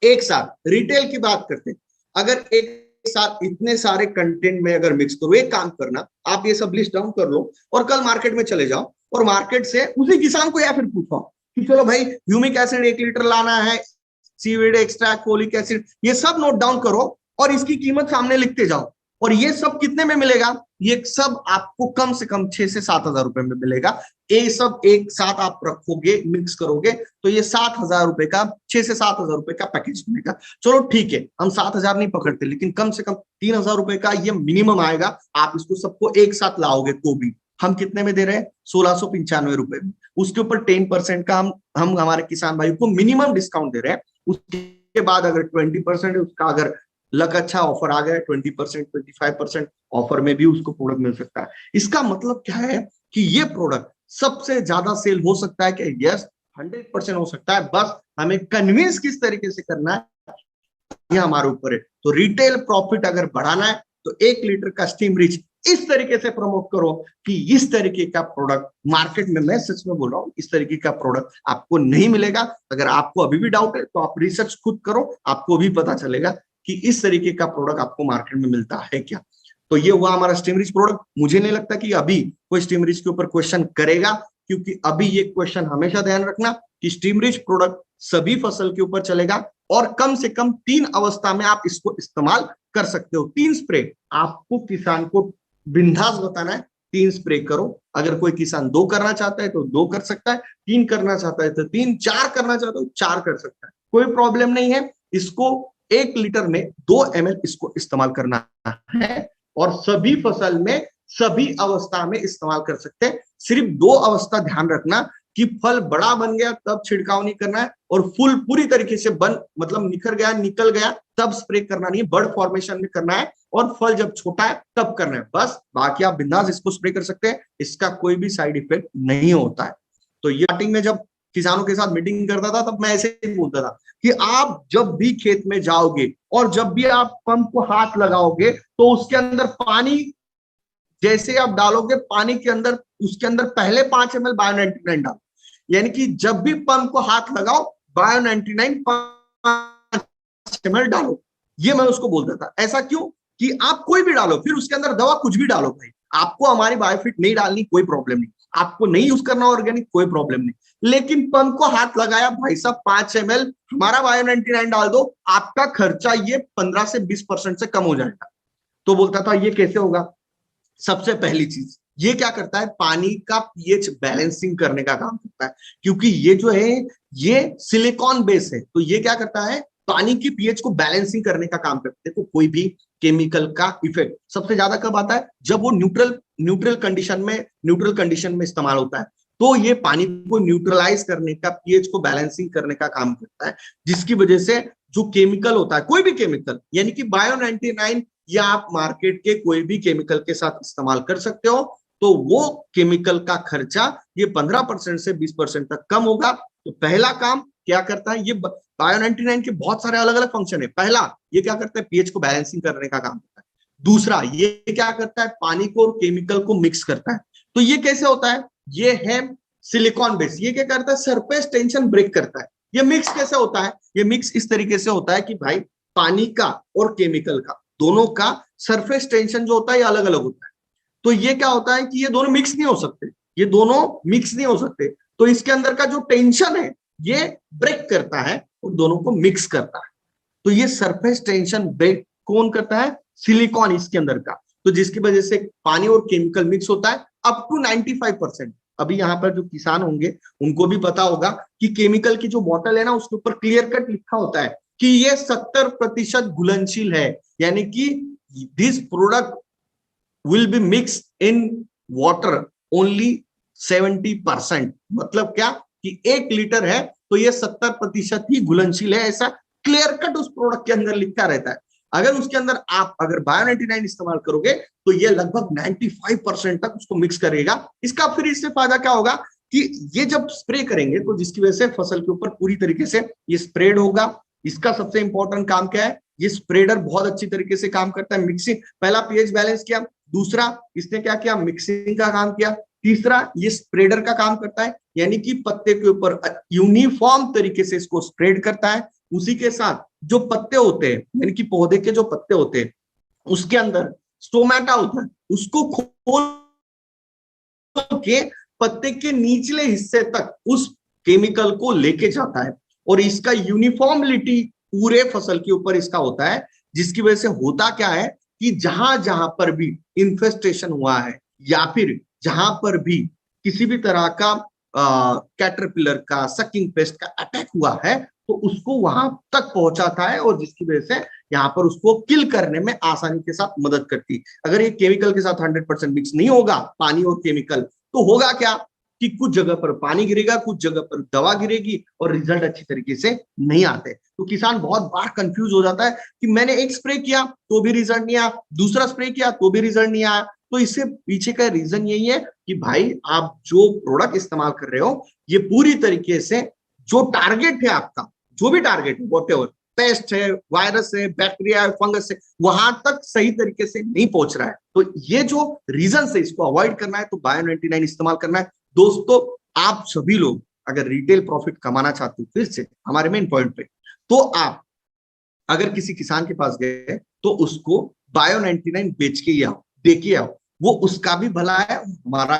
एक साथ, रिटेल की बात करते हैं, अगर एक साथ इतने सारे कंटेंट में अगर मिक्स करो, एक काम करना, आप ये सब लिस्ट डाउन कर लो और कल मार्केट में चले जाओ और मार्केट से उसी किसान को या फिर पूछो कि चलो भाई ह्यूमिक एसिड 1 लीटर लाना है, सीवीड एक्सट्रैक्ट, फोलिक एसिड, ये सब नोट डाउन करो और इसकी कीमत सामने लिखते जाओ। और ये सब कितने में मिलेगा, ये सब आपको कम से कम 6 से 7 हजार रुपए में मिलेगा। ये सब एक साथ आप रखोगे, मिक्स करोगे तो ये 7 हजार रुपए का, 6 से 7 हजार रुपए का पैकेज मिलेगा। चलो ठीक है, हम 7 हजार नहीं पकड़ते, लेकिन कम से कम 3 हजार रुपए का ये मिनिमम आएगा। आप इसको सबको एक साथ लाओगे तो भी हम कितने में दे रहे हैं, 1695 रुपए में। उसके ऊपर 10% का हम हमारे किसान भाई को मिनिमम डिस्काउंट दे रहे हैं। उसके बाद अगर 20% है उसका, अगर लक अच्छा ऑफर आ गया 20%, 25% ऑफर में भी उसको प्रोडक्ट मिल सकता है। इसका मतलब क्या है कि ये प्रोडक्ट सबसे ज्यादा सेल हो सकता है कि यस 100% हो सकता है, बस हमें कन्विंस किस तरीके से करना है ये हमारे ऊपर है। तो रिटेल प्रॉफिट अगर बढ़ाना है तो 1 लीटर का स्टीम रिच इस तरीके से प्रमोट करो कि इस तरीके का प्रोडक्ट मार्केट में, मैं सच में बोल रहा हूं, इस तरीके का प्रोडक्ट आपको नहीं मिलेगा। अगर आपको अभी भी डाउट है तो आप रिसर्च खुद करो, आपको भी पता चलेगा कि इस तरीके का प्रोडक्ट आपको मार्केट में मिलता है क्या। तो ये हुआ हमारा स्टीम रिच प्रोडक्ट। मुझे नहीं लगता कि अभी कोई स्टीम रिच के ऊपर क्वेश्चन करेगा, क्योंकि अभी ये क्वेश्चन हमेशा ध्यान रखना कि स्टीम रिच प्रोडक्ट सभी फसल के ऊपर चलेगा और कम से कम 3 अवस्था में आप इसको इस्तेमाल कर सकते हो। 3 स्प्रे आपको किसान को बिंदास बताना है, 3 स्प्रे करो। अगर कोई किसान 2 करना चाहता है तो 2 कर सकता है, 3 करना चाहता है तो 3, 4 करना चाहता है तो 4 कर सकता है, कोई प्रॉब्लम नहीं है। इसको 1 लीटर में 2 ml इसको इस्तेमाल करना है और सभी फसल में सभी अवस्था में इस्तेमाल कर सकते हैं। सिर्फ 2 अवस्था ध्यान रखना कि फल बड़ा बन गया तब छिड़काव नहीं करना है, और फूल पूरी तरीके से बन मतलब निखर गया, निकल गया, तब स्प्रे करना नहीं है, बर्ड फॉर्मेशन में करना है, और फल जब छोटा है तब करना है बस। बाकी आप बिंदास इसको स्प्रे कर सकते हैं, इसका कोई भी साइड इफेक्ट नहीं होता है। तो ये स्टार्टिंग में जब किसानों के साथ मीटिंग करता था तब मैं ऐसे ही बोलता था कि आप जब भी खेत में जाओगे और जब भी आप पंप को हाथ लगाओगे तो उसके अंदर पानी जैसे आप डालोगे, पानी के अंदर उसके अंदर पहले 5 ml बायो 99 डालो। यानी कि जब भी पंप को हाथ लगाओ बायो 99 5 ml डालो। ये मैं उसको बोलता था। ऐसा क्यों कि आप कोई भी डालो, फिर उसके अंदर दवा कुछ भी डालो भाई, आपको हमारी बायोफिट नहीं डालनी कोई प्रॉब्लम नहीं, आपको नहीं यूज करना ऑर्गेनिक कोई प्रॉब्लम नहीं, लेकिन पंप को हाथ लगाया भाई साहब 5 ml हमारा बायो 99 डाल दो, आपका खर्चा ये 15 से 20% से कम हो जाएगा। तो बोलता था ये कैसे होगा। सबसे पहली चीज ये क्या करता है, पानी का पीएच बैलेंसिंग करने का काम करता है, क्योंकि ये जो है ये सिलिकॉन बेस है, तो ये क्या करता है पानी की पीएच को बैलेंसिंग करने का काम करता है। देखो कोई भी केमिकल का इफेक्ट सबसे ज्यादा कब आता है, जब वो न्यूट्रल कंडीशन में इस्तेमाल होता है, तो ये पानी को न्यूट्रलाइज करने का, पीएच को बैलेंसिंग करने का काम करता है, जिसकी वजह से जो केमिकल होता है, कोई भी केमिकल, यानी कि बायो 99 या आप मार्केट के कोई भी केमिकल के साथ इस्तेमाल कर सकते हो, तो वो केमिकल का खर्चा ये 15% से 20% तक कम होगा। तो पहला काम क्या करता है, ये बायो 99 के बहुत सारे अलग अलग फंक्शन है। पहला ये क्या करता है, पीएच को बैलेंसिंग करने का काम करता है। दूसरा ये क्या करता है, पानी को और केमिकल को मिक्स करता है। तो ये कैसे होता है, ये है सिलिकॉन बेस। ये क्या करता है, सरफेस टेंशन ब्रेक करता है। ये मिक्स कैसे होता है, ये मिक्स इस तरीके से होता है कि भाई पानी का और केमिकल का दोनों का सरफेस टेंशन जो होता है ये अलग अलग होता है। तो ये क्या होता है कि ये दोनों मिक्स नहीं हो सकते, ये दोनों मिक्स नहीं हो सकते, तो इसके अंदर का जो टेंशन है ये ब्रेक करता है और दोनों को मिक्स करता है। तो ये सरफेस टेंशन ब्रेक कौन करता है, सिलिकॉन इसके अंदर का। तो जिसकी वजह से पानी और केमिकल मिक्स होता है अप टू 95%। अभी यहाँ पर जो किसान होंगे उनको भी पता होगा कि केमिकल की जो बॉटल है ना उसके ऊपर क्लियर कट लिखा होता है कि ये 70% घुलनशील है, यानी कि this product will be mix in water only 70%। मतलब क्या कि 1 लीटर है तो ये 70% ही घुलनशील है, ऐसा क्लियर कट उस प्रोडक्ट के अंदर लिखा रहता है। अगर उसके अंदर आप अगर बायो 99 इस्तेमाल करोगे तो ये लगभग 95% तक उसको मिक्स करेगा। इसका फिर इससे फायदा क्या होगा कि ये जब स्प्रे करेंगे तो जिसकी वजह से फसल के ऊपर पूरी तरीके से ये स्प्रेड होगा। इसका सबसे इंपॉर्टेंट काम क्या है, ये स्प्रेडर बहुत अच्छी तरीके से काम करता है। मिक्सिंग, पहला पीएच बैलेंस किया, दूसरा इसने क्या किया, मिक्सिंग का काम किया, तीसरा ये स्प्रेडर का काम करता है, यानी कि पत्ते के ऊपर यूनिफॉर्म तरीके से इसको स्प्रेड करता है। उसी के साथ जो पत्ते होते हैं, यानी कि पौधे के जो पत्ते होते हैं उसके अंदर स्टोमेटा होता है, उसको खोल के पत्ते के निचले हिस्से तक उस केमिकल को लेके जाता है, और इसका यूनिफॉर्मिलिटी पूरे फसल के ऊपर इसका होता है। जिसकी वजह से होता क्या है कि जहां जहां पर भी इन्फेस्टेशन हुआ है या फिर जहां पर भी किसी भी तरह का कैटरपिलर का, सकिंग पेस्ट का अटैक हुआ है, तो उसको वहां तक पहुंचाता है, और जिसकी वजह से यहाँ पर उसको किल करने में आसानी के साथ मदद करती है। अगर ये केमिकल के साथ 100% मिक्स नहीं होगा, पानी और केमिकल, तो होगा क्या कि कुछ जगह पर पानी गिरेगा, कुछ जगह पर दवा गिरेगी और रिजल्ट अच्छी तरीके से नहीं आते। तो किसान बहुत बार कंफ्यूज हो जाता है कि मैंने एक स्प्रे किया तो भी रिजल्ट नहीं आया, दूसरा स्प्रे किया तो भी रिजल्ट नहीं आया। तो इससे पीछे का रीजन यही है कि भाई आप जो प्रोडक्ट इस्तेमाल कर रहे हो ये पूरी तरीके से जो टारगेट है आपका, जो भी टारगेट है, व्हाटएवर, पेस्ट है, वायरस है, बैक्टीरिया है, फंगस है, वहां तक सही तरीके से नहीं पहुंच रहा है। तो ये जो रीजन है, इसको अवॉइड करना है तो बायो 99 इस्तेमाल करना है। दोस्तों, आप सभी लोग अगर रिटेल प्रॉफिट कमाना चाहते हो, फिर से हमारे मेन पॉइंट पे, तो आप अगर किसी किसान के पास गए तो उसको बायो 99 बेच के आओ, दे के आओ। वो उसका भी भला है, हमारा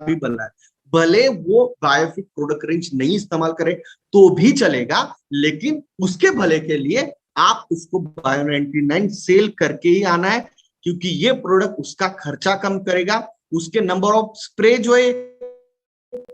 भी भला है। भले वो बायोफिट प्रोडक्ट रेंज नहीं इस्तेमाल करे तो भी चलेगा, लेकिन उसके भले के लिए आप उसको बायो 99 सेल करके ही आना है, क्योंकि ये प्रोडक्ट उसका खर्चा कम करेगा, उसके नंबर ऑफ स्प्रे जो है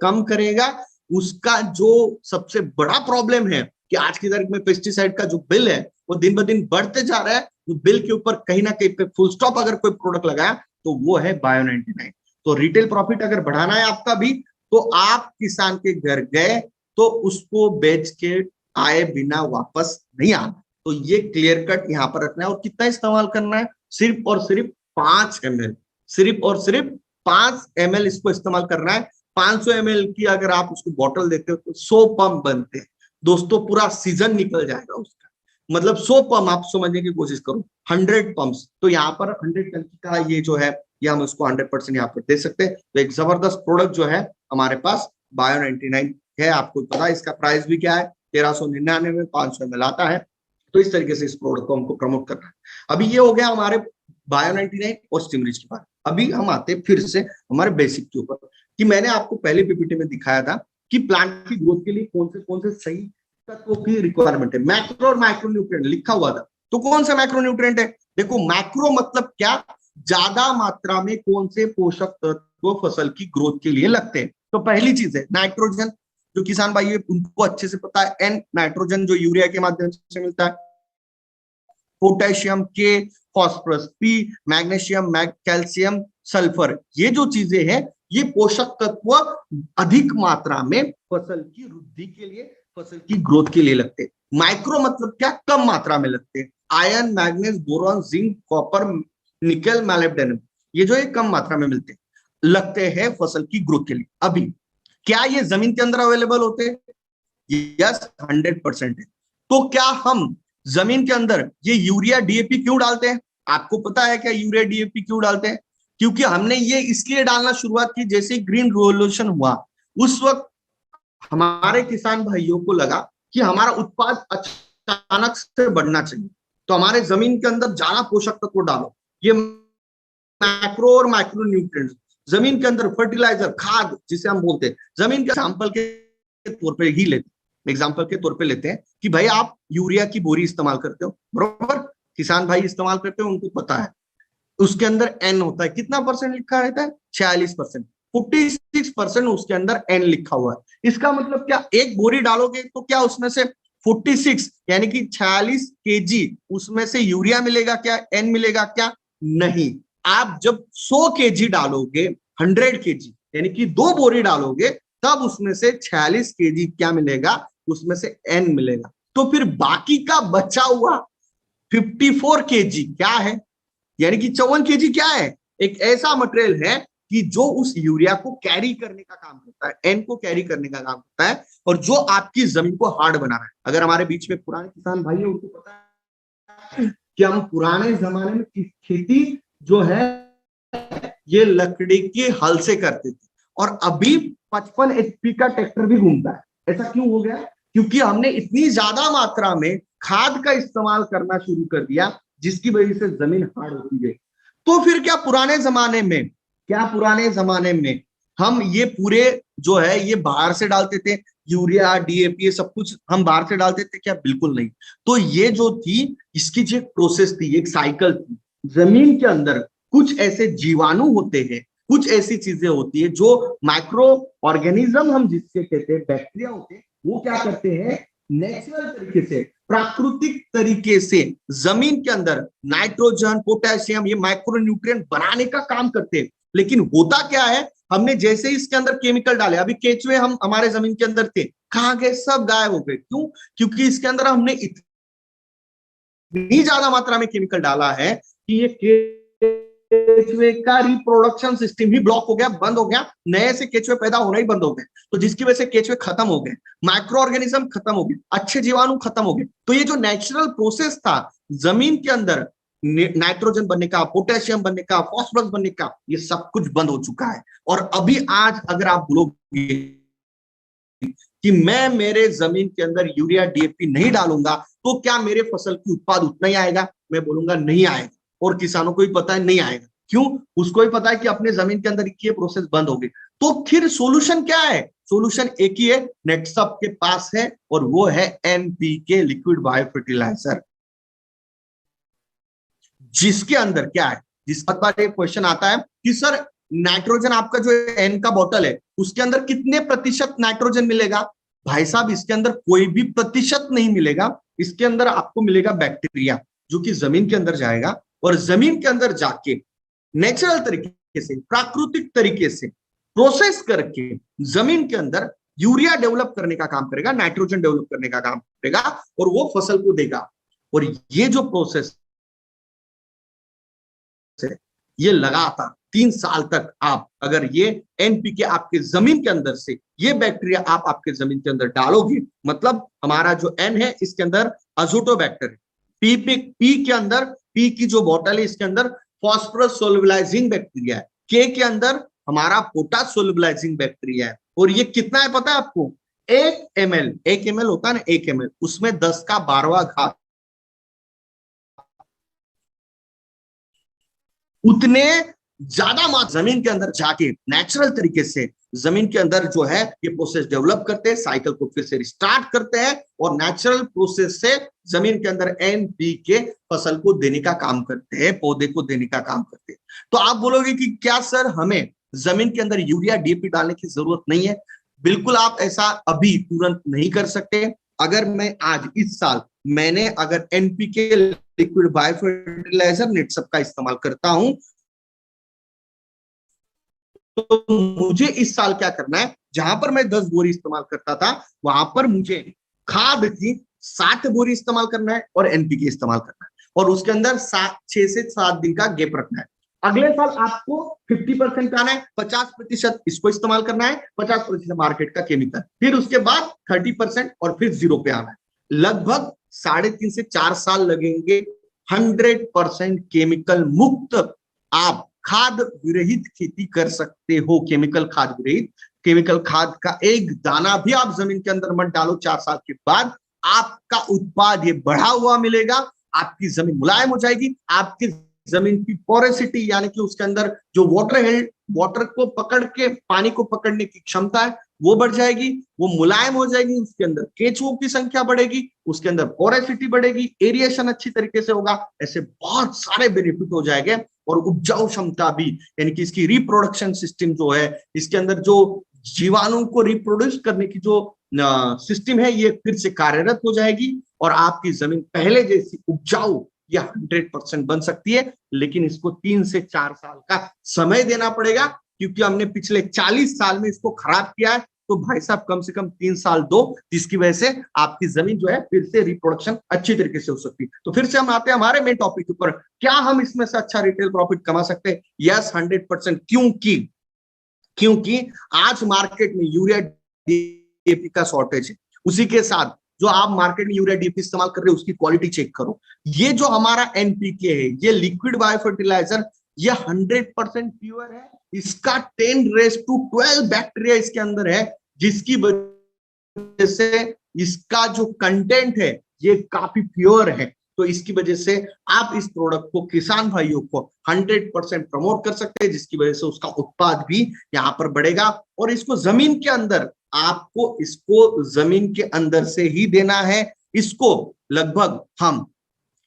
कम करेगा। उसका जो सबसे बड़ा प्रॉब्लम है कि आज की तारीख में पेस्टिसाइड का जो बिल है वो दिन ब दिन बढ़ते जा रहा है, तो बिल के ऊपर कहीं ना कहीं पे फुल स्टॉप अगर कोई प्रोडक्ट लगाया तो वो है बायो 99। तो रिटेल प्रॉफिट अगर बढ़ाना है आपका भी, तो आप किसान के घर गए तो उसको बेच के आए बिना वापस नहीं आना। तो ये क्लियर कट यहाँ पर रखना है। और कितना इस्तेमाल करना है? सिर्फ और सिर्फ 5 ml, सिर्फ और सिर्फ 5 ml इसको इस्तेमाल करना है। 500 ml की अगर आप उसको बॉटल देते हो तो 100 पंप बनते हैं दोस्तों, पूरा सीजन निकल जाएगा उसका। मतलब 100 पंप आप समझने की कोशिश करो, 100 पंप्स, तो यहाँ पर 100 टंकी का ये जो है, ये हम उसको 100% यहाँ पर दे सकते हैं। तो एक जबरदस्त प्रोडक्ट जो है हमारे पास बायो 99 है। आपको पता है इसका प्राइस भी क्या है, 1399 में 500 ml आता है। तो इस तरीके से इस प्रोडक्ट को हमको प्रमोट करना है। अभी ये हो गया हमारे बायो 99 और स्टिमरिच के बारे में। अभी हम आते फिर से हमारे बेसिक के ऊपर, कि मैंने आपको पहले पीपीटी में दिखाया था कि प्लांट की ग्रोथ के लिए कौन से सही तत्वों की रिक्वायरमेंट है। मैक्रो और माइक्रो न्यूट्रिएंट लिखा हुआ था। तो कौन सा मैक्रो न्यूट्रिएंट है? देखो, मैक्रो मतलब क्या, ज्यादा मात्रा में कौन से पोषक तत्व फसल की ग्रोथ के लिए लगते हैं। तो पहली चीज है नाइट्रोजन, जो किसान भाई है उनको अच्छे से पता है। एन, नाइट्रोजन जो यूरिया के माध्यम से मिलता है। पोटेशियम, के, phosphorus, P, magnesium, calcium, sulphur, ये जो चीजें हैं ये पोषक तत्व अधिक मात्रा में फसल की वृद्धि के लिए, फसल की ग्रोथ के लिए लगते हैं। माइक्रो मतलब क्या, कम मात्रा में लगते हैं। Iron, manganese, boron, zinc, copper, निकल, मोलिब्डेनम, ये जो है कम मात्रा में मिलते हैं, लगते हैं फसल की ग्रोथ के लिए। अभी क्या ये जमीन के अंदर अवेलेबल होते हैं? यस, 100% है। तो क्या हम जमीन के अंदर ये यूरिया डीएपी क्यों डालते हैं? आपको पता है क्या यूरिया डीएपी क्यों डालते हैं? क्योंकि हमने ये इसलिए डालना शुरुआत की, जैसे ग्रीन रिवॉल्यूशन हुआ उस वक्त हमारे किसान भाइयों को लगा कि हमारा उत्पाद अचानक से बढ़ना चाहिए, तो हमारे जमीन के अंदर ज्यादा पोषक तत्व डालो। ये मैक्रो और माइक्रो न्यूट्रिएंट्स जमीन के अंदर, फर्टिलाइजर, खाद जिसे हम बोलते हैं, जमीन के एग्जाम्पल के तौर पे ही लेते हैं, एग्जाम्पल के तौर पे लेते हैं कि भाई आप यूरिया की बोरी इस्तेमाल करते हो, बरोबर, किसान भाई इस्तेमाल करते हो, उनको पता है उसके अंदर एन होता है। कितना परसेंट लिखा रहता है? 46%, 46% उसके अंदर एन लिखा हुआ है। इसका मतलब क्या, एक बोरी डालोगे तो क्या उसमें से 46 यानी कि 46 केजी उसमें से यूरिया मिलेगा क्या, एन मिलेगा क्या? नहीं। आप जब 100 केजी डालोगे, 100 केजी यानी कि 2 बोरी डालोगे, तब उसमें से 46 केजी क्या मिलेगा, उसमें से एन मिलेगा। तो फिर बाकी का बचा हुआ 54 केजी क्या है, यानी कि 54 केजी क्या है, एक ऐसा मटेरियल है कि जो उस यूरिया को कैरी करने का काम करता है, एन को कैरी करने का काम करता है, और जो आपकी जमीन को हार्ड बना रहा है। अगर हमारे बीच में पुराने किसान भाई है, उनको पता है कि हम पुराने जमाने में खेती जो है ये लकड़ी के हल से करते थे, और अभी 55 HP का ट्रैक्टर भी घूमता है। ऐसा क्यों हो गया? क्योंकि हमने इतनी ज्यादा मात्रा में खाद का इस्तेमाल करना शुरू कर दिया, जिसकी वजह से जमीन हार्ड होती गई। तो फिर क्या पुराने जमाने में हम ये पूरे जो है ये बाहर से डालते थे, यूरिया, डीएपी, ये सब कुछ हम बाहर से डालते थे क्या? बिल्कुल नहीं। तो ये जो थी, इसकी जो प्रोसेस थी, एक साइकिल थी। जमीन के अंदर कुछ ऐसे जीवाणु होते हैं, कुछ ऐसी चीजें होती है जो माइक्रो ऑर्गेनिज्म हम जिससे कहते हैं, बैक्टीरिया होते हैं, वो क्या करते हैं, नेचुरल तरीके से, प्राकृतिक तरीके से जमीन के अंदर नाइट्रोजन, पोटेशियम, ये माइक्रो न्यूट्रिएंट बनाने का काम करते हैं। लेकिन होता क्या है, हमने जैसे ही इसके अंदर केमिकल डाले, अभी केचुए हम हमारे जमीन के अंदर थे, कहां गए? सब गायब हो गए। क्यों? क्योंकि इसके अंदर हमने इतनी ज्यादा मात्रा में केमिकल डाला है कि ये केचुए का रिप्रोडक्शन सिस्टम ही ब्लॉक हो गया, बंद हो गया, नए से केचुए पैदा होना ही बंद हो गए, तो जिसकी वजह से केचुए खत्म हो गए, माइक्रो ऑर्गेनिज्म खत्म हो गए, अच्छे जीवाणु खत्म हो गए। तो ये जो नेचुरल प्रोसेस था जमीन के अंदर नाइट्रोजन बनने का, पोटेशियम बनने का, फॉस्फोरस बनने का, ये सब कुछ बंद हो चुका है। और अभी आज अगर आप बोलोगे कि मैं मेरे जमीन के अंदर यूरिया डीएपी नहीं डालूंगा तो क्या मेरे फसल की उत्पाद उतना ही आएगा? मैं बोलूंगा नहीं आएगा। और किसानों को भी पता है नहीं आएगा। क्यों? उसको भी पता है कि अपने जमीन के अंदर ये प्रोसेस बंद हो गई। तो फिर सोल्यूशन क्या है? सोल्यूशन एक ही है, नेटसप के पास है, और वो है एनपीके, लिक्विड बायो फर्टिलाइजर। जिसके अंदर क्या है, जिस बार एक क्वेश्चन आता है कि सर नाइट्रोजन आपका जो एन का बोतल है उसके अंदर कितने प्रतिशत नाइट्रोजन मिलेगा? भाई साहब इसके अंदर कोई भी प्रतिशत नहीं मिलेगा। इसके अंदर आपको मिलेगा बैक्टीरिया, जो कि जमीन के अंदर जाएगा और जमीन के अंदर जाके नेचुरल तरीके से, प्राकृतिक तरीके से प्रोसेस करके जमीन के अंदर यूरिया डेवलप करने का काम करेगा, नाइट्रोजन डेवलप करने का काम करेगा, और वो फसल को देगा। और ये जो प्रोसेस है, ये लगातार 3 साल तक आप अगर ये एनपीके आपके जमीन के अंदर से, ये बैक्टीरिया आप आपके जमीन के अंदर डालोगे, मतलब हमारा जो एन है इसके अंदर अजोटोबैक्टर है, पी के अंदर, पी की जो बॉटल है इसके अंदर फॉस्फोरस सोल्युबलाइजिंग बैक्टीरिया है, के अंदर हमारा पोटाश सोल्युबलाइजिंग बैक्टीरिया है। और ये कितना है पता है आपको? 1 ml होता है ना, 1 ml, उसमें 10 का 12वां घात उतने ज्यादा मात्रा जमीन के अंदर जाके नेचुरल तरीके से जमीन के अंदर जो है ये प्रोसेस डेवलप करते हैं, साइकिल को फिर से रिस्टार्ट करते हैं और नेचुरल प्रोसेस से जमीन के अंदर एनपीके फसल को देने का काम करते हैं, पौधे को देने का काम करते हैं। तो आप बोलोगे कि क्या सर हमें जमीन के अंदर यूरिया डीएपी डालने की जरूरत नहीं है? बिल्कुल आप ऐसा अभी तुरंत नहीं कर सकते। अगर मैं आज इस साल मैंने अगर एनपीके, लिक्विड बायो फर्टिलाइजर, नेटसप का इस्तेमाल करता हूं, तो मुझे इस साल क्या करना है, जहां पर मैं 10 बोरी इस्तेमाल करता था वहां पर मुझे खाद की 7 बोरी इस्तेमाल करना है और एनपीके इस्तेमाल करना है, और उसके अंदर 6 से 7 दिन का गैप रखना है। अगले साल आपको 50% आना है, 50% इसको इस्तेमाल करना है, 50% मार्केट का केमिकल, फिर उसके बाद 30% और फिर 0 पे आना है। लगभग 3.5 से 4 साल लगेंगे 100% केमिकल मुक्त आप खाद विरहित खेती कर सकते हो। केमिकल खाद विरहित, केमिकल खाद का एक दाना भी आप जमीन के अंदर मत डालो, 4 साल के बाद आपका उत्पाद ये बढ़ा हुआ मिलेगा, आपकी जमीन मुलायम हो जाएगी, आपकी जमीन की पोरेसिटी यानी कि उसके अंदर जो वाटर को पकड़ के पानी को पकड़ने की क्षमता है वो बढ़ जाएगी, वो मुलायम हो जाएगी, उसके अंदर केंचुओं की संख्या बढ़ेगी, उसके अंदर पोरेसिटी बढ़ेगी, एरिएशन अच्छी तरीके से होगा, ऐसे बहुत सारे बेनिफिट हो जाएंगे। और उपजाऊ क्षमता भी, यानी कि इसकी रिप्रोडक्शन सिस्टम जो है, इसके अंदर जो जीवाणु को रिप्रोड्यूस करने की जो सिस्टम है ये फिर से कार्यरत हो जाएगी और आपकी जमीन पहले जैसी उपजाऊ या 100% बन सकती है। लेकिन इसको 3 से 4 साल का समय देना पड़ेगा, क्योंकि हमने पिछले 40 साल में इसको खराब किया है। तो भाई साहब कम से कम 3 साल दो, जिसकी वजह से आपकी जमीन जो है फिर से रिप्रोडक्शन अच्छी तरीके से हो सकती है। तो फिर से हम आते हैं हमारे मेन टॉपिक ऊपर, क्या हम इसमें से अच्छा रिटेल प्रॉफिट कमा सकते हैं? यस, 100%। क्योंकि आज मार्केट में यूरिया डीएपी का शॉर्टेज है, उसी के साथ जो आप मार्केट में यूरिया डीएपी इस्तेमाल कर रहे हो उसकी क्वालिटी चेक करो। ये जो हमारा एनपीके है, ये लिक्विड बायो फर्टिलाइजर, ये 100% प्योर है, इसका 10⁻12 बैक्टीरिया इसके अंदर है, जिसकी वजह से इसका जो कंटेंट है ये काफी प्योर है। तो इसकी वजह से आप इस प्रोडक्ट को किसान भाइयों को 100% प्रमोट कर सकते हैं, जिसकी वजह से उसका उत्पाद भी यहाँ पर बढ़ेगा। और इसको जमीन के अंदर, आपको इसको जमीन के अंदर से ही देना है। इसको लगभग हम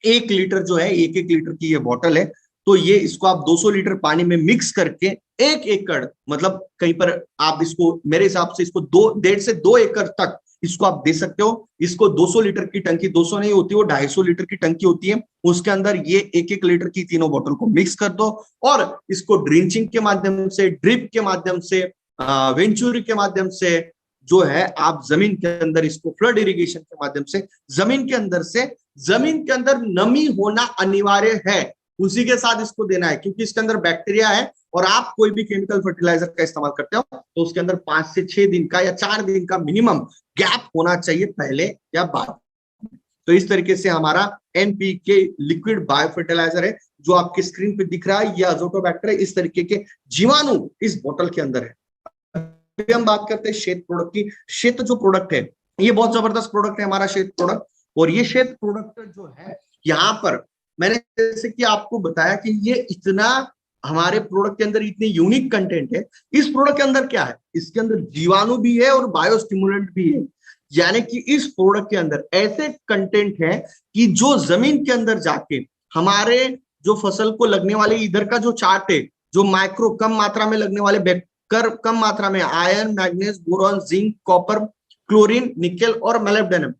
1 लीटर जो है, 1 लीटर की ये बॉटल है, तो ये इसको आप 200 लीटर पानी में मिक्स करके 1 एकड़, मतलब कहीं पर आप इसको, मेरे हिसाब से इसको 1.5 से 2 एकड़ तक इसको आप दे सकते हो। इसको 200 लीटर की टंकी, 200 नहीं होती, वो 250 लीटर की टंकी होती है, उसके अंदर ये 1 लीटर की तीनों बोतल को मिक्स कर दो और इसको ड्रिंचिंग के माध्यम से, ड्रिप के माध्यम से, वेंचुरी के माध्यम से जो है आप जमीन के अंदर इसको फ्लड इरिगेशन के माध्यम से जमीन के अंदर नमी होना अनिवार्य है। उसी के साथ इसको देना है, क्योंकि इसके अंदर बैक्टीरिया है और आप कोई भी केमिकल फर्टिलाइजर का इस्तेमाल करते हो तो उसके अंदर 5 से 6 दिन का या 4 दिन का मिनिमम गैप होना चाहिए, पहले या बाद। तो इस तरीके से हमारा एनपीके लिक्विड बायो फर्टिलाइजर है जो आपके स्क्रीन पे दिख रहा है, ये अजोटोबैक्टर है। इस तरीके के जीवाणु इस बोतल के अंदर है। अभी हम बात करते हैं श्वेत प्रोडक्ट की। श्वेत जो प्रोडक्ट है ये बहुत जबरदस्त प्रोडक्ट है हमारा श्वेत प्रोडक्ट। और ये श्वेत प्रोडक्ट जो है यहाँ पर मैंने जैसे कि आपको बताया कि ये इतना हमारे प्रोडक्ट के अंदर इतने यूनिक कंटेंट है। इस प्रोडक्ट के अंदर क्या है, इसके अंदर जीवाणु भी है और बायोस्टिमुलेंट भी है। यानी कि इस प्रोडक्ट के अंदर ऐसे कंटेंट है कि जो जमीन के अंदर जाके हमारे जो फसल को लगने वाले इधर का जो चार्ट है, जो माइक्रो कम मात्रा में लगने वाले कम मात्रा में iron, manganese, boron, zinc, copper, chlorine, nickel और मोलिब्डेनम,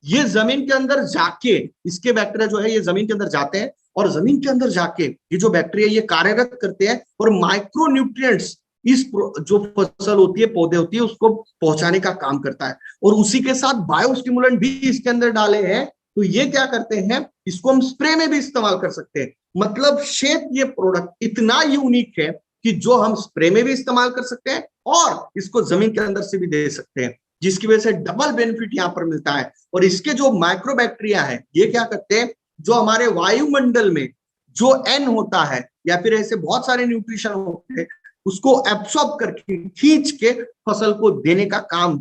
ये जमीन के अंदर जाके इसके बैक्टीरिया जो है ये जमीन के अंदर जाते हैं और जमीन के अंदर जाके ये जो बैक्टीरिया ये कार्यरत करते हैं और माइक्रो न्यूट्रिएंट्स इस जो फसल होती है, पौधे होती है, उसको पहुंचाने का काम करता है। और उसी के साथ बायोस्टिमुलेंट भी इसके अंदर डाले हैं। तो ये क्या करते हैं, इसको हम स्प्रे में भी इस्तेमाल कर सकते हैं। मतलब शेप ये प्रोडक्ट इतना यूनिक है कि जो हम स्प्रे में भी इस्तेमाल कर सकते हैं और इसको जमीन के अंदर से भी दे सकते हैं, जिसकी वजह से डबल बेनिफिट यहाँ पर मिलता है। और इसके जो माइक्रोबैक्टीरिया है ये क्या करते हैं, जो हमारे वायुमंडल में जो एन होता है या फिर ऐसे बहुत सारे न्यूट्रिशन होते हैं उसको एब्सॉर्ब करके खींच के फसल को देने का काम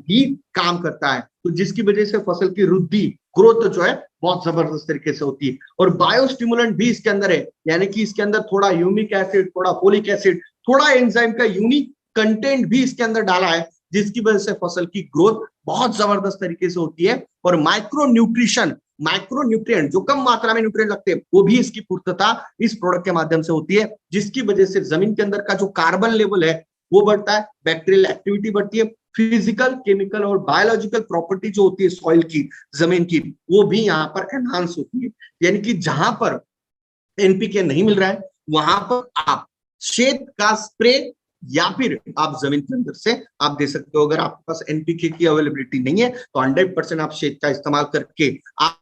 करता है। तो जिसकी वजह से फसल की वृद्धि, ग्रोथ जो है बहुत जबरदस्त तरीके से होती है। और बायोस्टिमुलेंट भी इसके अंदर है, यानी कि इसके अंदर थोड़ा ह्यूमिक एसिड, थोड़ा फोलिक एसिड, थोड़ा एंजाइम का यूनिक कंटेंट भी इसके अंदर डाला है, जिसकी वजह से फसल की ग्रोथ बहुत जबरदस्त तरीके से होती है। और माइक्रो न्यूट्रिएंट जो कम मात्रा में न्यूट्रिएंट लगते हैं वो भी इसकी पूर्तता इस प्रोडक्ट के माध्यम से होती है, जिसकी वजह से जमीन के अंदर का जो कार्बन लेवल है वो बढ़ता है, बैक्टीरियल एक्टिविटी बढ़ती है, फिजिकल, केमिकल और बायोलॉजिकल प्रॉपर्टी जो होती है सॉइल की, जमीन की, वो भी यहाँ पर एनहांस होती है। यानी कि जहां पर एनपीके नहीं मिल रहा है वहां पर आप शेत का स्प्रे या फिर आप जमीन के अंदर से आप दे सकते हो। अगर आपके पास एनपीके की अवेलेबिलिटी नहीं है तो 100% आप शेत का इस्तेमाल करके आप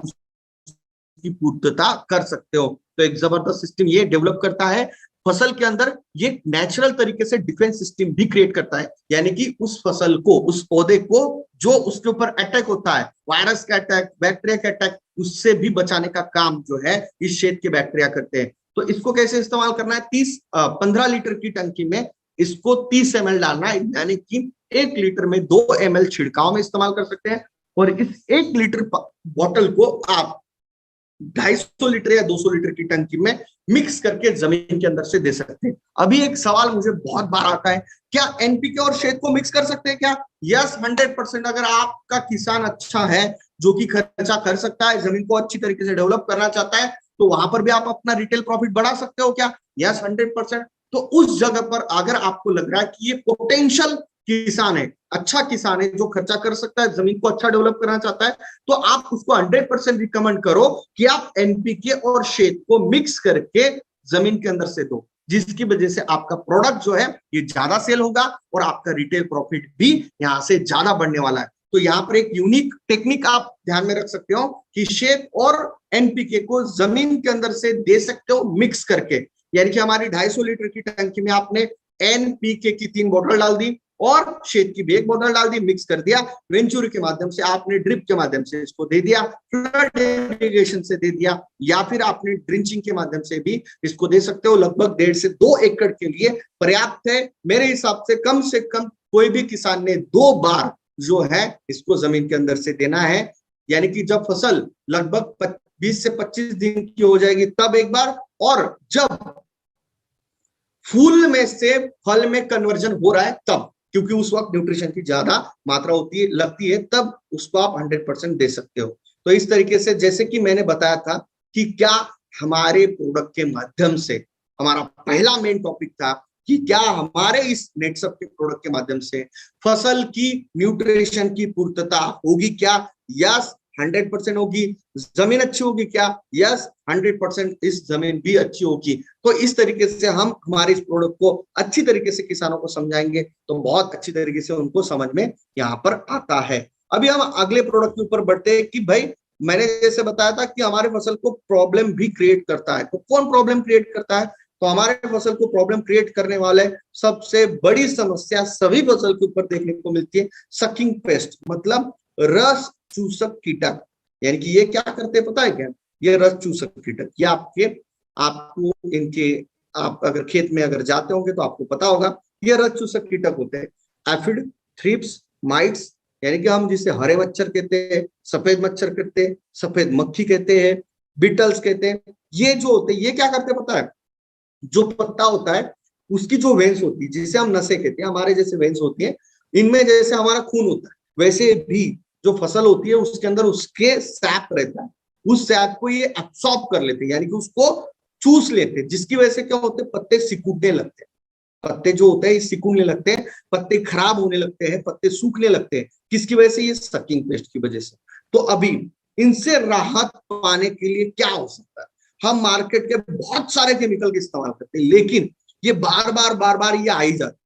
उसकी पूर्तता कर सकते हो। तो एक जबरदस्त सिस्टम ये डेवलप करता है फसल के अंदर, ये नेचुरल तरीके से डिफेंस सिस्टम भी क्रिएट करता है। यानी कि उस फसल को, उस पौधे को जो उसके ऊपर अटैक होता है, वायरस का अटैक, बैक्टीरिया का अटैक, उससे भी बचाने का काम जो है इस शेत के बैक्टीरिया करते हैं। तो इसको कैसे इस्तेमाल करना है, 15 लीटर की टंकी में इसको 30 ml डालना है, यानी कि 1 लीटर में 2 ml छिड़काव में इस्तेमाल कर सकते हैं। और इस 1 लीटर बॉटल को आप 250 लीटर या 200 लीटर की टंकी में मिक्स करके जमीन के अंदर से दे सकते हैं। अभी एक सवाल मुझे बहुत बार आता है, क्या एनपीके और शेत को मिक्स कर सकते हैं क्या? यस, 100%। अगर आपका किसान अच्छा है, जो कि खर्चा कर सकता है, जमीन को अच्छी तरीके से डेवलप करना चाहता है, तो वहां पर भी आप अपना रिटेल प्रॉफिट बढ़ा सकते हो क्या? यस, 100%। तो उस जगह पर अगर आपको लग रहा है कि ये पोटेंशियल किसान है, अच्छा किसान है, जो खर्चा कर सकता है, जमीन को अच्छा डेवलप करना चाहता है, तो आप उसको 100% रिकमेंड करो कि आप एनपीके और शेत को मिक्स करके जमीन के अंदर से दो, जिसकी वजह से आपका प्रोडक्ट जो है ये ज्यादा सेल होगा और आपका रिटेल प्रॉफिट भी यहाँ से ज्यादा बढ़ने वाला है। तो यहाँ पर एक यूनिक टेक्निक आप ध्यान में रख सकते हो कि शेत और एनपीके को जमीन के अंदर से दे सकते हो मिक्स करके। यानी कि हमारी 250 लीटर की टंकी में आपने एनपीके की 3 बोतल डाल दी और शेत की भी 1 बोतल डाल दी, मिक्स कर दिया, वेंचुरी के माध्यम से आपने ड्रिप के माध्यम से इसको दे दिया, फ्लड इरिगेशन से दे दिया, या फिर आपने ड्रिंचिंग के माध्यम से भी इसको दे सकते हो। लगभग 1.5 से 2 एकड़ के लिए पर्याप्त है मेरे हिसाब से कम कोई भी किसान ने 2 बार जो है इसको जमीन के अंदर से देना है। यानी कि जब फसल लगभग 20 से 25 दिन की हो जाएगी तब एक बार, और जब फूल में से फल में कन्वर्जन हो रहा है तब, क्योंकि उस वक्त न्यूट्रिशन की ज्यादा मात्रा होती है, लगती है, तब उसको आप 100% दे सकते हो। तो इस तरीके से जैसे कि मैंने बताया था कि क्या हमारे प्रोडक्ट के माध्यम से, हमारा पहला मेन टॉपिक था कि क्या हमारे इस नेटसप के प्रोडक्ट के माध्यम से फसल की न्यूट्रिशन की पूर्तता होगी क्या? यस, 100% होगी। जमीन अच्छी होगी क्या? यस, 100% इस जमीन भी अच्छी होगी। तो इस तरीके से हम हमारे इस प्रोडक्ट को अच्छी तरीके से किसानों को समझाएंगे तो बहुत अच्छी तरीके से उनको समझ में यहाँ पर आता है। अभी हम अगले प्रोडक्ट के ऊपर बढ़ते हैं कि भाई मैंने जैसे बताया था कि हमारे फसल को प्रॉब्लम भी क्रिएट करता है। तो कौन प्रॉब्लम क्रिएट करता है? तो हमारे फसल को प्रॉब्लम क्रिएट करने वाले सबसे बड़ी समस्या सभी फसल के ऊपर देखने को मिलती है, सकिंग पेस्ट, मतलब रस चूसक कीटक। यानी कि ये क्या करते हैं पता है क्या? ये रस चूसक कीटक, ये आपको इनके, आप अगर खेत में अगर जाते होंगे तो आपको पता होगा, ये रस चूसक कीटक होते हैं। एफिड, थ्रिप्स, माइट्स, यानी कि हम जिसे हरे मच्छर कहते हैं, सफेद मच्छर कहते हैं, सफेद मक्खी कहते हैं, बीटल्स कहते हैं, ये जो होते हैं ये क्या करते हैं पता है? जो पत्ता होता है उसकी जो वेन्स होती है, जिसे हम नसें कहते हैं, हमारे जैसे वेन्स होती है, इनमें जैसे हमारा खून होता है वैसे भी जो फसल होती है उसके अंदर उसके सैप रहता है, उस सैप को ये एब्सॉर्ब कर लेते हैं, यानी कि उसको चूस लेते हैं, जिसकी वजह से क्या होते हैं? पत्ते सिकुड़ने लगते हैं। पत्ते जो होते हैं सिकुड़ने लगते हैं, पत्ते खराब होने लगते हैं, पत्ते सूखने लगते हैं। किसकी वजह से? ये सकिंग पेस्ट की वजह से। तो अभी इनसे राहत पाने के लिए क्या हो सकता है? हम मार्केट के बहुत सारे केमिकल का इस्तेमाल करते हैं, लेकिन ये बार बार ये आ ही जाते।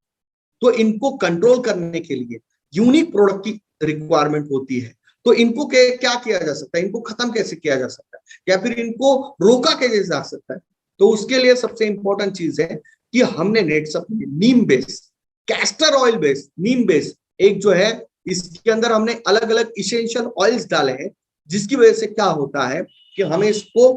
तो इनको कंट्रोल करने के लिए यूनिक प्रोडक्ट की रिक्वायरमेंट होती है। तो इनको क्या किया जा सकता है? इनको खत्म कैसे किया जा सकता है, या फिर इनको रोका कैसे जा सकता है? तो उसके लिए सबसे इंपॉर्टेंट चीज है कि हमने नेटसप में नीम बेस, कैस्टर ऑयल बेस, नीम बेस एक जो है, इसके अंदर हमने अलग अलग इसेंशियल ऑयल्स डाले हैं, जिसकी वजह से क्या होता है कि हमें इसको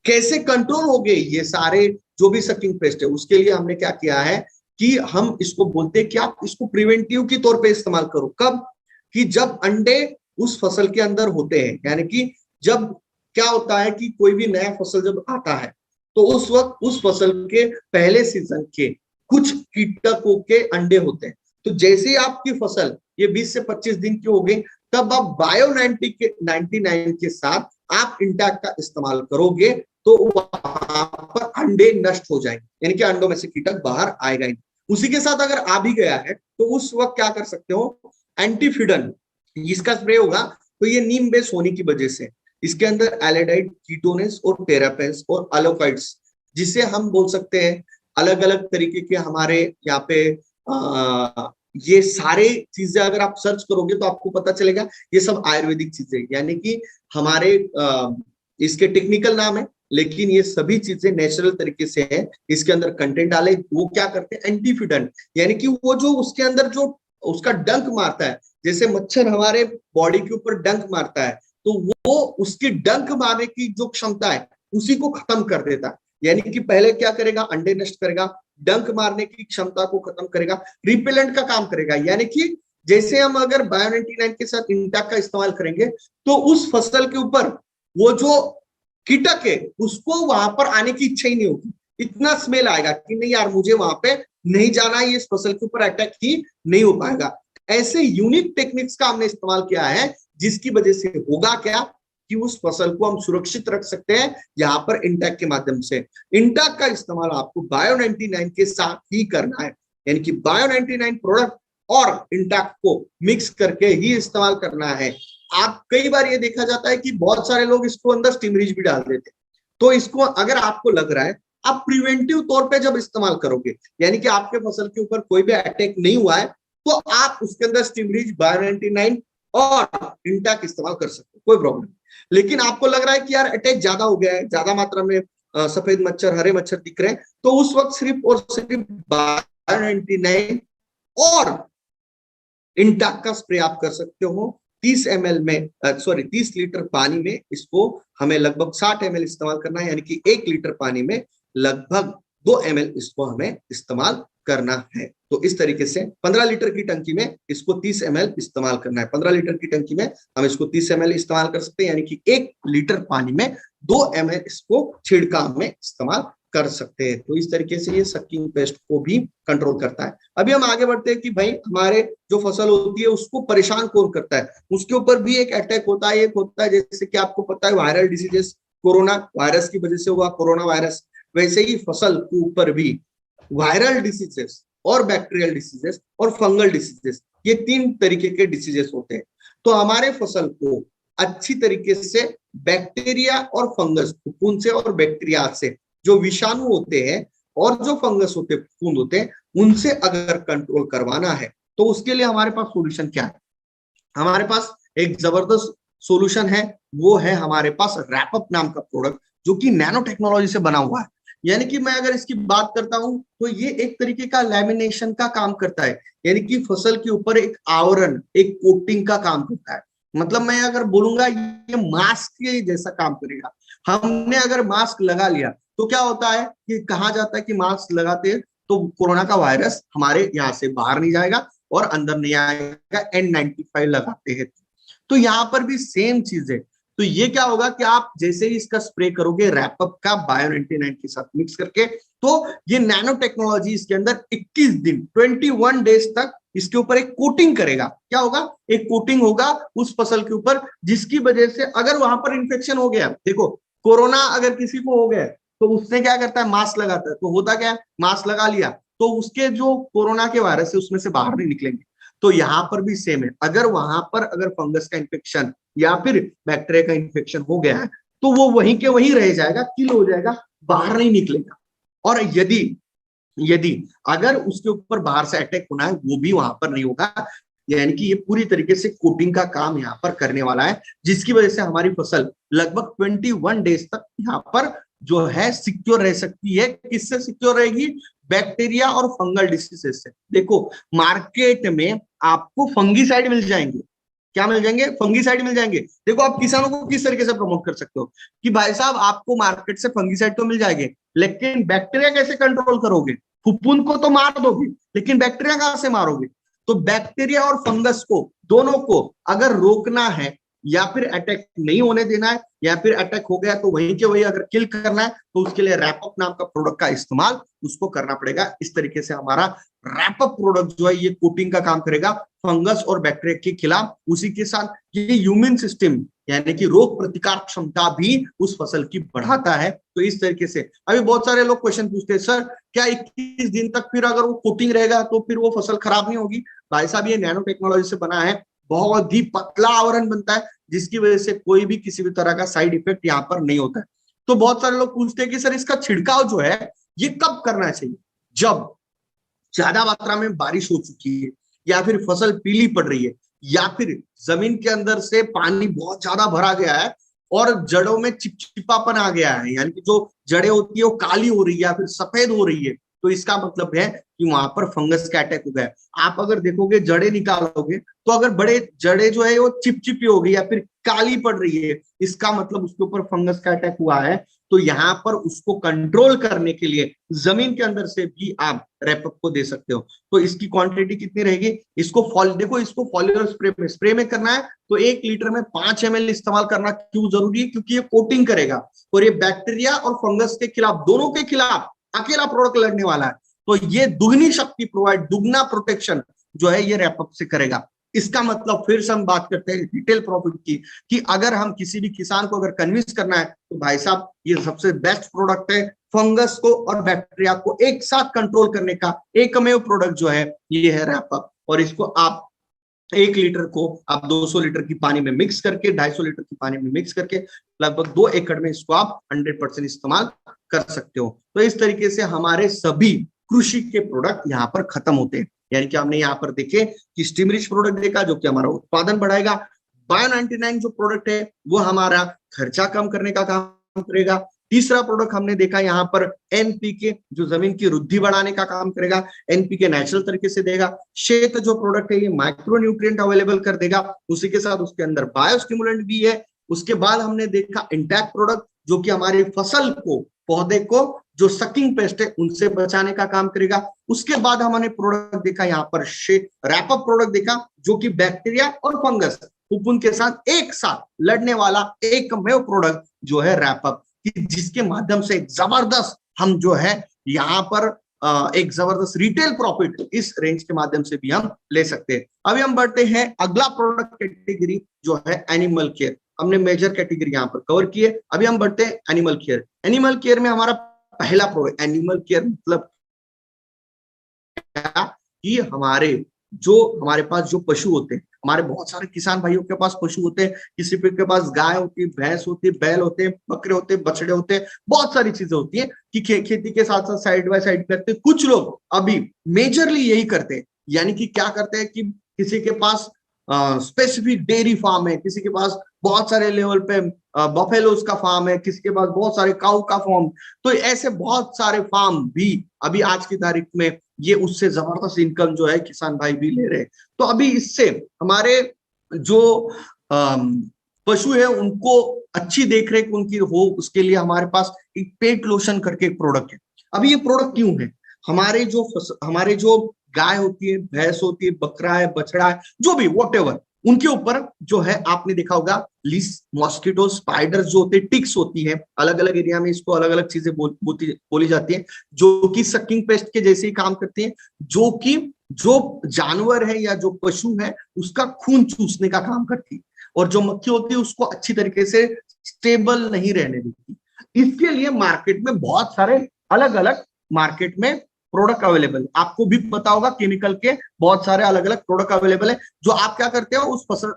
कैसे कंट्रोल हो गए ये सारे जो भी सकिंग पेस्ट है, उसके लिए हमने क्या किया है कि हम इसको बोलते हैं कि आप इसको प्रिवेंटिव के तौर पे इस्तेमाल करो। कब? कि जब अंडे उस फसल के अंदर होते हैं, यानी कि जब क्या होता है कि कोई भी नया फसल जब आता है तो उस वक्त उस फसल के पहले सीजन के कुछ कीटकों के अंडे होते हैं। तो जैसे ही आपकी फसल ये 20 से 25 दिन की हो गई, तब आप बायो 99 के साथ आप इंटैक्ट का इस्तेमाल करोगे, तो वहां पर अंडे नष्ट हो जाएंगे, यानी कि अंडों में से कीटक बाहर आएगा ही। उसी के साथ अगर आ भी गया है तो उस वक्त क्या कर सकते हो? एंटीफिडन इसका स्प्रे होगा। तो ये नीम बेस होने की वजह से इसके अंदर एलेडाइड, कीटोनेस और टेरापेन्स और अलोफाइट्स, जिसे हम बोल सकते हैं अलग अलग तरीके के हमारे यहाँ पे ये सारे चीजें अगर आप सर्च करोगे तो आपको पता चलेगा ये सब आयुर्वेदिक चीजें, यानी कि हमारे इसके टेक्निकल नाम है, लेकिन ये सभी चीजें नेचुरल तरीके से है। इसके अंदर कंटेंट डाले, वो क्या करते हैं? एंटीफिडन, यानी कि वो जो उसके अंदर जो उसका डंक मारता है, जैसे मच्छर हमारे बॉडी के ऊपर डंक मारता है, तो वो उसकी डंक मारने की जो क्षमता है उसी को खत्म कर देता है। यानी कि पहले क्या करेगा? अंडे नष्ट करेगा, डंक मारने की क्षमता को खत्म करेगा, रिपेलेंट का काम करेगा। यानी कि जैसे हम अगर बायो 99 के साथ इंटैक का इस्तेमाल करेंगे तो उस फसल के ऊपर वो जो कीटक है उसको वहां पर आने की इच्छा ही नहीं होगी, इतना स्मेल आएगा कि नहीं यार मुझे वहां पे नहीं जाना है, इस फसल के ऊपर अटैक ही नहीं हो पाएगा। ऐसे यूनिक टेक्निक्स का हमने इस्तेमाल किया है, जिसकी वजह से होगा क्या कि उस फसल को हम सुरक्षित रख सकते हैं यहाँ पर इंटैक के माध्यम से। इंटैक का इस्तेमाल आपको बायो 99 के साथ ही करना है, यानी कि बायो 99 प्रोडक्ट और इंटैक को मिक्स करके ही इस्तेमाल करना है। आप कई बार ये देखा जाता है कि बहुत सारे लोग इसको अंदर स्टिमरीज भी डाल देते हैं। तो इसको अगर आपको लग रहा है, आप प्रिवेंटिव तौर पे जब इस्तेमाल करोगे, यानी कि आपके फसल के ऊपर कोई भी अटैक नहीं हुआ है, तो आप उसके अंदर स्टिमरीज, बायो 99 और इंटैक इस्तेमाल कर सकते हो, कोई प्रॉब्लम नहीं। लेकिन आपको लग रहा है कि यार अटैक ज्यादा हो गया है, ज्यादा मात्रा में सफेद मच्छर, हरे मच्छर दिख रहे हैं, तो उस वक्त सिर्फ और सिर्फ बायो 99 और इंटैक का स्प्रे आप कर सकते हो। 30 ml में 30 लीटर पानी में इसको हमें लगभग 60 ml इस्तेमाल करना है, यानी कि 1 लीटर पानी में लगभग 2 ml इसको हमें इस्तेमाल करना है। तो इस तरीके से 15 लीटर की टंकी में इसको 30 ml इस्तेमाल करना है। 15 लीटर की टंकी में हम इसको 30 ml इस्तेमाल कर सकते हैं, यानी कि 1 लीटर पानी में 2 ml इसको छिड़काव में इस्तेमाल कर सकते हैं। तो इस तरीके से ये सकिंग पेस्ट को भी कंट्रोल करता है। अभी हम आगे बढ़ते हैं कि भाई हमारे जो फसल होती है उसको परेशान कौन करता है, उसके ऊपर भी एक अटैक होता है। एक होता है जैसे कि आपको पता है वायरल डिसीजेस, कोरोना वायरस की वजह से हुआ कोरोना वायरस, वैसे ही फसल के ऊपर भी वायरल डिसीजेस और बैक्टीरियल डिसीजेस और फंगल डिसीजेस, ये 3 तरीके के डिसीजेस होते हैं। तो हमारे फसल को अच्छी तरीके से बैक्टीरिया और फंगस, फफूंद से और बैक्टीरिया से, जो विषाणु होते हैं और जो फंगस होते हैं, फफूंद होते हैं, उनसे अगर कंट्रोल करवाना है तो उसके लिए हमारे पास सॉल्यूशन क्या है? हमारे पास एक जबरदस्त सॉल्यूशन है वो है हमारे पास रैपअप नाम का प्रोडक्ट, जो कि नैनो टेक्नोलॉजी से बना हुआ है। यानी कि मैं अगर इसकी बात करता हूं तो ये एक तरीके का लैमिनेशन का काम करता है, यानी कि फसल के ऊपर एक आवरण, एक कोटिंग का काम करता है। मतलब मैं अगर बोलूंगा ये मास्क के जैसा काम करेगा। हमने अगर मास्क लगा लिया तो क्या होता है कि कहा जाता है कि मास्क लगाते हैं तो कोरोना का वायरस हमारे यहाँ से बाहर नहीं जाएगा और अंदर नहीं आएगा, N95 लगाते हैं। तो यहाँ पर भी सेम चीज है। तो ये क्या होगा कि आप जैसे ही इसका स्प्रे करोगे रैपअप का बायो 99 के साथ मिक्स करके, तो ये नैनो टेक्नोलॉजी इसके अंदर 21 दिन 21 डेज तक इसके ऊपर एक कोटिंग करेगा। क्या होगा? एक कोटिंग होगा उस फसल के ऊपर, जिसकी वजह से अगर वहां पर इंफेक्शन हो गया, देखो कोरोना अगर किसी को हो गया तो उसने क्या करता है, मास्क लगाता है। तो होता क्या है, मास्क लगा लिया तो उसके जो कोरोना के वायरस है उसमें से बाहर नहीं निकलेंगे। तो यहाँ पर भी सेम है, अगर वहां पर अगर फंगस का इन्फेक्शन या फिर बैक्टीरिया का इन्फेक्शन हो गया है तो वो वहीं के वहीं रह जाएगा, किल हो जाएगा, बाहर नहीं निकलेगा। और यदि यदि अगर उसके ऊपर बाहर से अटैक होना है वो भी वहां पर नहीं होगा। यानी कि ये पूरी तरीके से कोटिंग का काम यहाँ पर करने वाला है, जिसकी वजह से हमारी फसल लगभग 21 डेज तक यहाँ पर जो है सिक्योर रह सकती है। किससे सिक्योर रहेगी? बैक्टीरिया और फंगल डिसीजेस से। देखो मार्केट में आपको फंगीसाइड मिल जाएंगे, क्या मिल जाएंगे? फंगीसाइड मिल जाएंगे। देखो आप किसानों को किस तरीके से प्रमोट कर सकते हो कि भाई साहब आपको मार्केट से फंगीसाइड तो मिल जाएंगे, लेकिन बैक्टीरिया कैसे कंट्रोल करोगे? फुफूंद को तो मार दोगे, लेकिन बैक्टीरिया कहां से मारोगे? तो बैक्टीरिया और फंगस को दोनों को अगर रोकना है या फिर अटैक नहीं होने देना है, या फिर अटैक हो गया तो वहीं के वहीं अगर किल करना है, तो उसके लिए रैपअप नाम का प्रोडक्ट का इस्तेमाल उसको करना पड़ेगा। इस तरीके से हमारा रैपअप प्रोडक्ट जो है ये कोटिंग का काम करेगा फंगस और बैक्टीरिया के खिलाफ। उसी के साथ ये ह्यूमन सिस्टम यानी कि रोग प्रतिकार क्षमता भी उस फसल की बढ़ाता है। तो इस तरीके से अभी बहुत सारे लोग क्वेश्चन पूछते हैं, सर क्या 21 दिन तक फिर अगर वो कोटिंग रहेगा तो फिर वो फसल खराब नहीं होगी? भाई साहब ये नैनो टेक्नोलॉजी से बना है, बहुत ही पतला आवरण बनता है, जिसकी वजह से कोई भी किसी भी तरह का साइड इफेक्ट यहाँ पर नहीं होता है। तो बहुत सारे लोग पूछते हैं कि सर इसका छिड़काव जो है ये कब करना चाहिए? जब ज्यादा मात्रा में बारिश हो चुकी है, या फिर फसल पीली पड़ रही है, या फिर जमीन के अंदर से पानी बहुत ज्यादा भरा गया है और जड़ों में चिपचिपापन आ गया है, यानी कि जो जड़ें होती है वो काली हो रही है या फिर सफेद हो रही है, तो इसका मतलब है कि वहां पर फंगस का अटैक हो गया। आप अगर देखोगे जड़ें निकालोगे तो अगर बड़े जड़ें जो है वो चिपचिपी हो गई या फिर काली पड़ रही है, इसका मतलब उसके ऊपर फंगस का अटैक हुआ है। तो यहाँ पर उसको कंट्रोल करने के लिए जमीन के अंदर से भी आप रैपअप को दे सकते हो। तो इसकी क्वांटिटी कितनी रहेगी? देखो इसको फॉलियर स्प्रे में करना है तो 1 लीटर में 5 ml इस्तेमाल करना क्यों जरूरी है? क्योंकि ये कोटिंग करेगा और ये बैक्टीरिया और फंगस के खिलाफ, दोनों के खिलाफ अकेला प्रोडक्ट लड़ने वाला है। तो ये दुगनी शक्ति प्रोवाइड, दुगना प्रोटेक्शन जो है ये रैपअप से करेगा। इसका मतलब फिर से हम बात करते हैं रिटेल प्रॉफिट की, कि अगर हम किसी भी किसान को अगर कन्विंस करना है तो भाई साहब ये सबसे बेस्ट प्रोडक्ट है। फंगस को और बैक्टीरिया को एक साथ कंट्रोल करने का एकमेव प्रोडक्ट जो है ये है रैपअप। और इसको आप 1 लीटर को आप 200 लीटर की पानी में मिक्स करके, 250 लीटर की पानी में मिक्स करके लगभग 2 एकड़ में इसको आप 100% इस्तेमाल कर सकते हो। तो इस तरीके से हमारे सभी कृषि के प्रोडक्ट यहाँ पर खत्म होते हैं। यानी कि हमने यहाँ पर देखे कि स्टीम रिच प्रोडक्ट देखा जो कि हमारा उत्पादन बढ़ाएगा, बायो 99 जो प्रोडक्ट है वो हमारा खर्चा कम करने का काम करेगा। तीसरा प्रोडक्ट हमने देखा यहाँ पर एनपीके, जो जमीन की वृद्धि बढ़ाने का काम करेगा, एनपीके नेचुरल तरीके से देगा। श्वेत जो प्रोडक्ट है ये माइक्रो न्यूट्रिएंट अवेलेबल कर देगा, उसी के साथ उसके अंदर बायो स्टिमुलेंट भी है। उसके बाद हमने देखा इंटैक्ट प्रोडक्ट जो कि हमारी फसल को, पौधे को जो सकिंग पेस्ट है उनसे बचाने का काम करेगा। उसके बाद हमने प्रोडक्ट देखा यहाँ पर रैपअप प्रोडक्ट देखा जो कि बैक्टीरिया और फंगस फफूंद के साथ एक साथ लड़ने वाला एकमेव प्रोडक्ट जो है रैपअप, जिसके माध्यम से एक जबरदस्त हम जो है यहाँ पर एक जबरदस्त रिटेल प्रॉफिट इस रेंज के माध्यम से भी हम ले सकते हैं। अभी हम बढ़ते हैं अगला प्रोडक्ट कैटेगरी जो है एनिमल केयर। हमने मेजर कैटेगरी यहाँ पर कवर की है। अभी हम बढ़ते हैं एनिमल केयर। एनिमल केयर में हमारा पहला प्रोडक्ट, एनिमल केयर मतलब कि हमारे पास जो पशु होते हैं, हमारे बहुत सारे किसान भाइयों के पास पशु होते हैं, किसी के पास गाय होती है, भैंस होती है, बैल होते हैं, बकरे होते हैं, बछड़े होते हैं, बहुत सारी चीजें होती हैं कि खेती के साथ साथ साइड बाय साइड करते हैं। कुछ लोग अभी मेजरली यही करते हैं, यानी कि क्या करते हैं कि किसी के पास स्पेसिफिक डेयरी फार्म है, किसी के पास बहुत सारे लेवल पे बफेलोज का फार्म है, किसी के पास बहुत सारे काऊ का फार्म। तो ऐसे बहुत सारे फार्म भी अभी आज की तारीख में ये उससे जबरदस्त इनकम जो है किसान भाई भी ले रहे हैं। तो अभी इससे हमारे जो पशु है उनको अच्छी देखरेख उनकी हो, उसके लिए हमारे पास एक पेट लोशन करके एक प्रोडक्ट है। अभी ये प्रोडक्ट क्यों है, हमारे जो गाय होती है, भैंस होती है, बकरा है, बछड़ा है, जो भी व्हाटएवर, उनके ऊपर जो है आपने देखा होगा लीस, मॉस्किटो, स्पाइडर्स जो होते हैं, टिक्स होती है, अलग अलग एरिया में इसको अलग अलग चीजें बोली जाती है, जो कि सकिंग पेस्ट के जैसे ही काम करती है, जो कि जो जानवर है या जो पशु है उसका खून चूसने का काम करती है, और जो मक्खी होती है उसको अच्छी तरीके से स्टेबल नहीं रहने देती। इसके लिए मार्केट में बहुत सारे अलग अलग मार्केट में प्रोडक्ट अवेलेबल है। आपको भी पता होगा केमिकल के बहुत सारे अलग अलग प्रोडक्ट अवेलेबल है, जो आप क्या करते हो,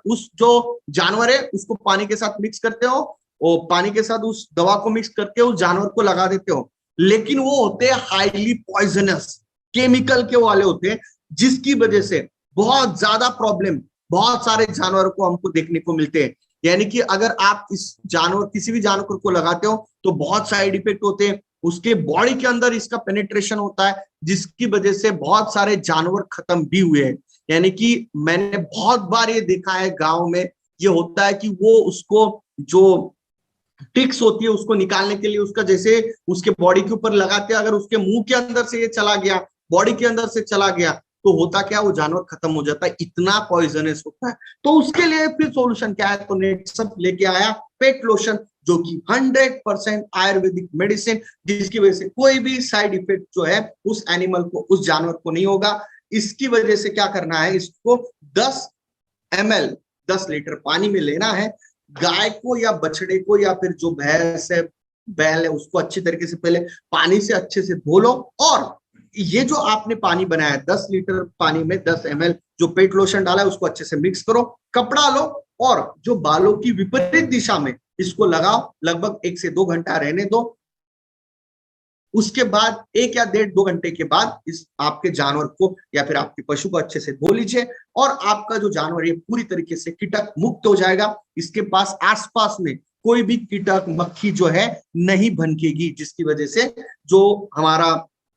उस जो जानवर है उसको पानी के साथ मिक्स करते हो, और पानी के साथ उस दवा को मिक्स करके उस जानवर को लगा देते हो, लेकिन वो होते हैं हाईली पॉइजनस, केमिकल के वाले होते हैं, जिसकी वजह से बहुत ज्यादा प्रॉब्लम बहुत सारे जानवरों को हमको देखने को मिलते हैं। यानी कि अगर आप इस जानवर किसी भी जानवर को लगाते हो तो बहुत साइड इफेक्ट होते हैं, उसके बॉडी के अंदर इसका पेनिट्रेशन होता है, जिसकी वजह से बहुत सारे जानवर खत्म भी हुए हैं। यानी कि मैंने बहुत बार ये देखा है गांव में, ये होता है कि वो उसको जो टिक्स होती है उसको निकालने के लिए उसका जैसे उसके बॉडी के ऊपर लगाते हैं, अगर उसके मुंह के अंदर से ये चला गया, बॉडी के अंदर से चला गया, तो होता क्या, वो जानवर खत्म हो जाता है, इतना पॉइजनस होता है। तो उसके लिए फिर सॉल्यूशन क्या है, तो नेटसप लेके आया पेट लोशन, जो कि 100% आयुर्वेदिक मेडिसिन, जिसकी वजह से कोई भी साइड इफेक्ट जो है उस एनिमल को, उस जानवर को नहीं होगा। इसकी वजह से क्या करना है, इसको 10 ml 10 लीटर पानी में लेना है, गाय को या बछड़े को या फिर जो भैंस है, बैल है, उसको अच्छी तरीके से पहले पानी से अच्छे से धो लो, और ये जो आपने पानी बनाया है 10 लीटर पानी में 10 ml जो पेट लोशन डाला है उसको अच्छे से मिक्स करो, कपड़ा लो और जो बालों की विपरीत दिशा में इसको लगाओ, लगभग 1 से 2 घंटा रहने दो। उसके बाद 1 या 1.5-2 घंटे के बाद इस आपके जानवर को या फिर आपके पशु को अच्छे से धो लीजिए, और आपका जो जानवर है पूरी तरीके से कीटक मुक्त हो जाएगा। इसके पास आसपास में कोई भी कीटक मक्खी जो है नहीं भनकेगी, जिसकी वजह से जो हमारा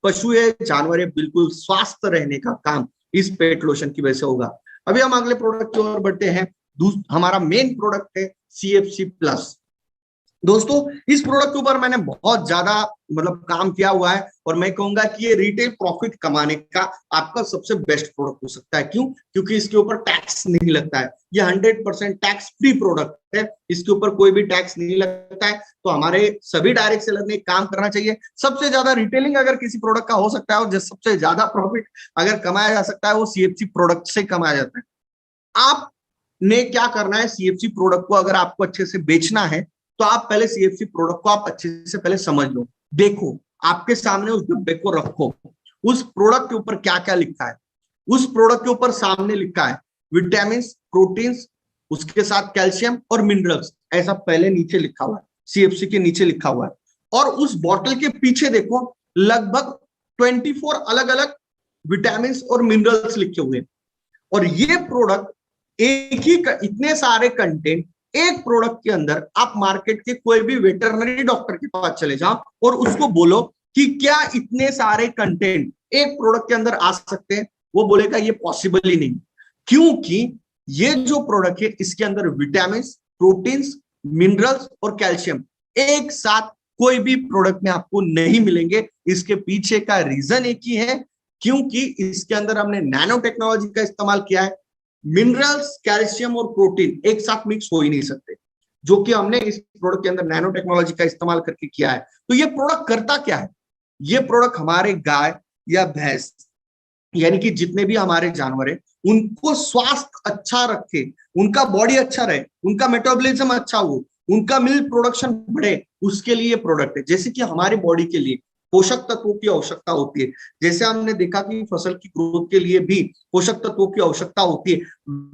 पशु है, जानवर है, बिल्कुल स्वस्थ रहने का काम इस पेट लोशन की वजह से होगा। अभी हम अगले प्रोडक्ट की ओर बढ़ते हैं। हमारा मेन प्रोडक्ट है CFC प्लस। दोस्तों इस प्रोडक्ट के ऊपर मैंने बहुत ज्यादा मतलब काम किया हुआ है, और मैं कहूंगा कि ये रिटेल प्रॉफिट कमाने का आपका सबसे बेस्ट प्रोडक्ट हो सकता है। क्यों? क्योंकि इसके ऊपर टैक्स नहीं लगता है, ये 100% टैक्स फ्री प्रोडक्ट है, इसके ऊपर कोई भी टैक्स नहीं लगता है। तो हमारे सभी डायरेक्ट सेलर ने काम करना चाहिए। सबसे ज्यादा रिटेलिंग अगर किसी प्रोडक्ट का हो सकता है और सबसे ज्यादा प्रॉफिट अगर कमाया जा सकता है वो CFC प्रोडक्ट से कमाया जाता है। आपने क्या करना है, CFC प्रोडक्ट को अगर आपको अच्छे से बेचना है तो आप पहले CFC प्रोडक्ट को आप अच्छे से पहले समझ लो, देखो, आपके सामने उस डब्बे को रखो, उस प्रोडक्ट के ऊपर क्या क्या लिखा है। उस प्रोडक्ट के ऊपर सामने लिखा है विटामिन, प्रोटीन्स, उसके साथ कैल्शियम और मिनरल्स, ऐसा पहले नीचे लिखा हुआ है, CFC के नीचे लिखा हुआ है। और उस बॉटल के पीछे देखो लगभग 24 अलग अलग विटामिन और मिनरल्स लिखे हुए हैं। और ये प्रोडक्ट एक ही इतने सारे कंटेंट एक प्रोडक्ट के अंदर, आप मार्केट के कोई भी वेटरनरी डॉक्टर के पास चले जाओ और उसको बोलो कि क्या इतने सारे कंटेंट एक प्रोडक्ट के अंदर आ सकते हैं, वो बोलेगा ये पॉसिबल ही नहीं। क्योंकि ये जो प्रोडक्ट है इसके अंदर विटामिन, प्रोटीन्स, मिनरल्स और कैल्शियम एक साथ कोई भी प्रोडक्ट में आपको नहीं मिलेंगे। इसके पीछे का रीजन एक ही है, क्योंकि इसके अंदर हमने नैनो टेक्नोलॉजी का इस्तेमाल किया है। मिनरल्स, कैल्शियम और प्रोटीन एक साथ मिक्स हो ही नहीं सकते, जो कि हमने इस प्रोडक्ट के अंदर नैनो टेक्नोलॉजी का इस्तेमाल करके किया है। तो ये प्रोडक्ट करता क्या है, ये प्रोडक्ट हमारे गाय या भैंस यानी कि जितने भी हमारे जानवर हैं उनको स्वास्थ्य अच्छा रखे, उनका बॉडी अच्छा रहे, उनका मेटाबॉलिज्म अच्छा हो, उनका मिल्क प्रोडक्शन बढ़े, उसके लिए प्रोडक्ट है। जैसे कि हमारी बॉडी के लिए पोषक तत्वों की आवश्यकता होती है, जैसे हमने देखा कि फसल की ग्रोथ के लिए भी पोषक तत्वों की आवश्यकता होती है,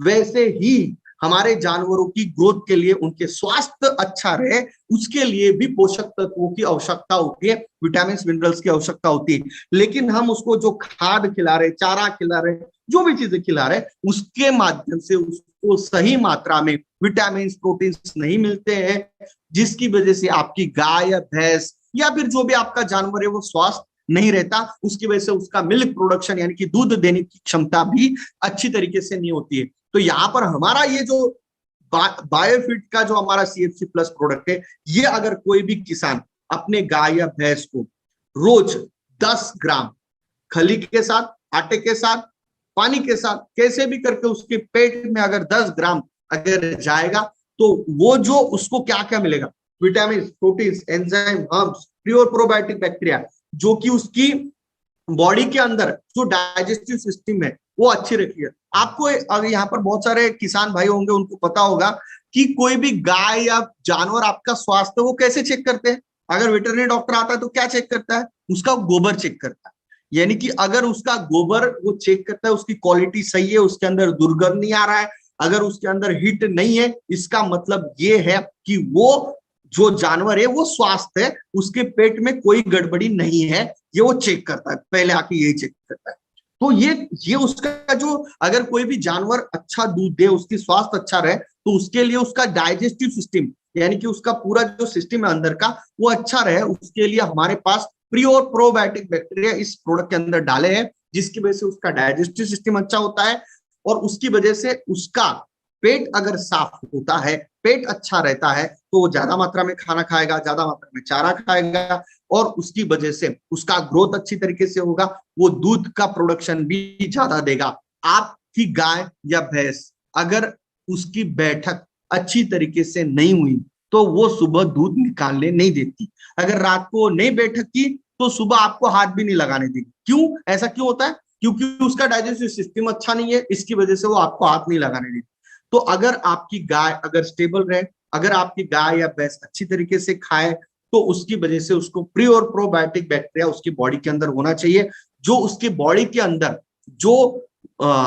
वैसे ही हमारे जानवरों की ग्रोथ के लिए, उनके स्वास्थ्य अच्छा रहे, उसके लिए भी पोषक तत्वों की आवश्यकता होती है, विटामिन मिनरल्स की आवश्यकता होती है। लेकिन हम उसको जो खाद खिला रहे, चारा खिला रहे, जो भी चीजें खिला रहे, उसके माध्यम से उसको सही मात्रा में विटामिन प्रोटीन नहीं मिलते हैं, जिसकी वजह से आपकी गाय या भैंस या फिर जो भी आपका जानवर है वो स्वस्थ नहीं रहता। उसकी वजह से उसका मिल्क प्रोडक्शन यानी कि दूध देने की क्षमता भी अच्छी तरीके से नहीं होती है। तो यहाँ पर हमारा ये जो बायोफिट का जो हमारा CFC प्लस प्रोडक्ट है, ये अगर कोई भी किसान अपने गाय या भैंस को रोज 10 ग्राम खली के साथ, आटे के साथ, पानी के साथ, कैसे भी करके उसके पेट में अगर 10 ग्राम अगर जाएगा, तो वो जो उसको क्या क्या मिलेगा, vitamin, protein, enzyme, herbs, pure probiotic bacteria, जो कि उसकी बॉडी के अंदर जो डाइजेस्टिव सिस्टम है वो अच्छी रखी है। आपको अगर यहाँ पर बहुत सारे किसान भाई होंगे, उनको पता होगा कि कोई भी गाय या जानवर आपका स्वास्थ्य वो कैसे चेक करते हैं। अगर वेटरनरी डॉक्टर आता है तो क्या चेक करता है, उसका गोबर चेक करता है। यानी कि अगर उसका गोबर वो चेक करता है, उसकी क्वालिटी सही है, उसके अंदर दुर्गंध नहीं आ रहा है, अगर उसके अंदर हिट नहीं है, इसका मतलब ये है कि वो जो जानवर है वो स्वस्थ है, उसके पेट में कोई गड़बड़ी नहीं है, ये वो चेक करता है, पहले आके यही चेक करता है। तो ये उसका जो, अगर कोई भी जानवर अच्छा दूध दे, उसकी स्वास्थ्य अच्छा रहे, तो उसके लिए उसका डाइजेस्टिव सिस्टम यानी कि उसका पूरा जो सिस्टम है अंदर का वो अच्छा रहे, उसके लिए हमारे पास प्री और प्रोबायोटिक बैक्टीरिया इस प्रोडक्ट के अंदर डाले हैं, जिसकी वजह से उसका डाइजेस्टिव सिस्टम अच्छा होता है, और उसकी वजह से उसका पेट अगर साफ होता है, पेट अच्छा रहता है, तो वो ज्यादा मात्रा में खाना खाएगा, ज्यादा मात्रा में चारा खाएगा, और उसकी वजह से उसका ग्रोथ अच्छी तरीके से होगा, वो दूध का प्रोडक्शन भी ज्यादा देगा। आपकी गाय या भैंस अगर उसकी बैठक अच्छी तरीके से नहीं हुई तो वो सुबह दूध निकालने नहीं देती। अगर रात को नहीं बैठक की तो सुबह आपको हाथ भी नहीं लगाने देगी। क्यों, ऐसा क्यों होता है? क्योंकि उसका डाइजेस्टिव सिस्टम अच्छा नहीं है, इसकी वजह से वो आपको हाथ नहीं लगाने देती। तो अगर आपकी गाय अगर स्टेबल रहे, अगर आपकी गाय या भैंस अच्छी तरीके से खाए, तो उसकी वजह से उसको प्री और प्रोबायोटिक बैक्टीरिया उसकी बॉडी के अंदर होना चाहिए, जो उसकी बॉडी के अंदर जो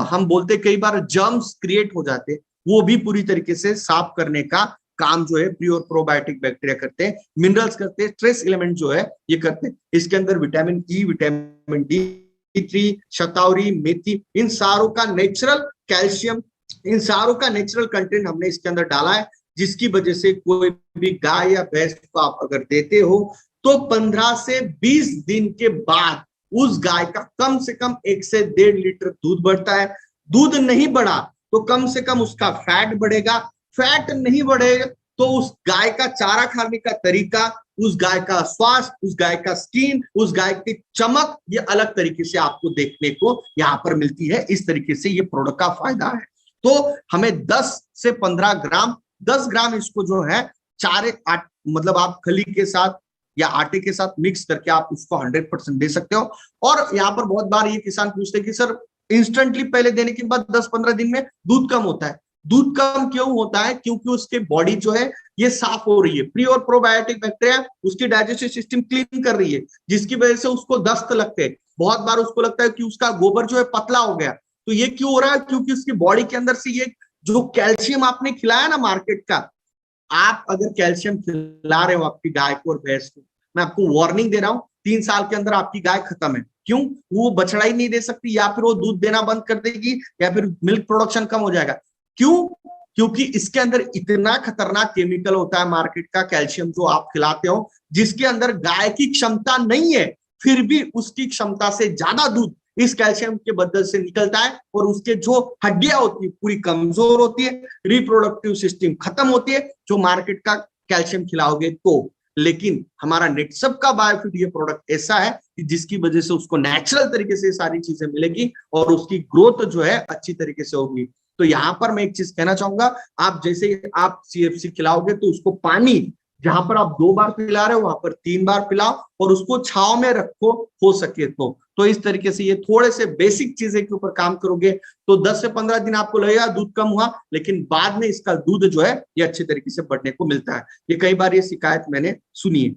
हम बोलते कई बार जर्म्स क्रिएट हो जाते, वो भी पूरी तरीके से साफ करने का काम जो है प्री और प्रोबायोटिक बैक्टीरिया करते हैं, मिनरल्स करते हैं, ट्रेस एलिमेंट जो है ये करते हैं। इसके अंदर विटामिन ई, विटामिन D3, शतावरी, मेथी, इन सारों का नेचुरल कैल्शियम, इन सारों का नेचुरल कंटेंट हमने इसके अंदर डाला है, जिसकी वजह से कोई भी गाय या भैंस को आप अगर देते हो तो 15 से 20 दिन के बाद उस गाय का कम से कम 1 से 1.5 लीटर दूध बढ़ता है। दूध नहीं बढ़ा तो कम से कम उसका फैट बढ़ेगा, फैट नहीं बढ़ेगा तो उस गाय का चारा खाने का तरीका, उस गाय का स्वास्थ्य, उस गाय का स्किन, उस गाय की चमक, ये अलग तरीके से आपको देखने को यहाँ पर मिलती है। इस तरीके से ये प्रोडक्ट का फायदा है। तो हमें 10 से 15 ग्राम, 10 ग्राम इसको जो है चारे मतलब आप खली के साथ या आटे के साथ मिक्स करके आप उसको 100% दे सकते हो। और यहाँ पर बहुत बार ये किसान पूछते हैं कि सर इंस्टेंटली पहले देने के बाद 10-15 दिन में दूध कम होता है। दूध कम क्यों होता है? क्योंकि उसके बॉडी जो है ये साफ हो रही है, प्री और प्रोबायोटिक बैक्टीरिया उसकी डाइजेस्टिव सिस्टम क्लीन कर रही है, जिसकी वजह से उसको दस्त लगते हैं। बहुत बार उसको लगता है कि उसका गोबर जो है पतला हो गया, तो ये क्यों हो रहा है? क्योंकि उसकी बॉडी के अंदर से ये जो कैल्शियम आपने खिलाया ना मार्केट का, आप अगर कैल्शियम खिला रहे हो आपकी गाय को और भैंस को, मैं आपको वार्निंग दे रहा हूं, 3 साल के अंदर आपकी गाय खत्म है। क्यों? वो बछड़ा ही नहीं दे सकती, या फिर वो दूध देना बंद कर देगी, या फिर मिल्क प्रोडक्शन कम हो जाएगा। क्यों? क्योंकि इसके अंदर इतना खतरनाक केमिकल होता है मार्केट का कैल्शियम जो आप खिलाते हो, जिसके अंदर गाय की क्षमता नहीं है, फिर भी उसकी क्षमता से ज्यादा दूध इस कैल्शियम के बदल से निकलता है, और उसके जो हड्डियां होती है पूरी कमजोर होती है, रिप्रोडक्टिव सिस्टम खत्म होती है, जो मार्केट का कैल्शियम खिलाओगे तो। लेकिन हमारा नेटसप का बायोफिट ये प्रोडक्ट ऐसा है कि जिसकी वजह से उसको नेचुरल तरीके से सारी चीजें मिलेगी और उसकी ग्रोथ जो है अच्छी तरीके से होगी। तो यहाँ पर मैं एक चीज कहना चाहूंगा, आप जैसे आप CFC खिलाओगे तो उसको पानी जहां पर आप 2 बार पिला रहे हो वहां पर 3 बार पिलाओ, और उसको छांव में रखो हो सके तो इस तरीके से ये थोड़े से बेसिक चीजें के ऊपर काम करोगे तो 10 से 15 दिन आपको लगेगा दूध कम हुआ, लेकिन बाद में इसका दूध जो है ये अच्छे तरीके से बढ़ने को मिलता है। ये कई बार ये शिकायत मैंने सुनी है,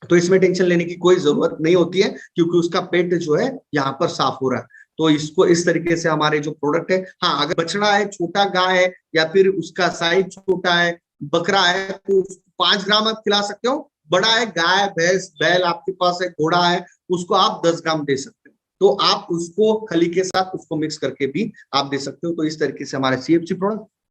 तो इसमें टेंशन लेने की कोई जरूरत नहीं होती है, क्योंकि उसका पेट जो है यहाँ पर साफ हो रहा है। तो इसको इस तरीके से हमारे जो प्रोडक्ट है, हाँ अगर बछड़ा है, छोटा गाय है, या फिर उसका साइज छोटा है, बकरा है, तो 5 ग्राम आप खिला सकते हो। बड़ा है, गाय भैंस बैल आपके पास है, घोड़ा है, उसको आप 10 ग्राम दे सकते हो। तो आप उसको खली के साथ उसको मिक्स करके भी आप दे सकते हो। तो इस तरीके से हमारे CFC प्रोडक्ट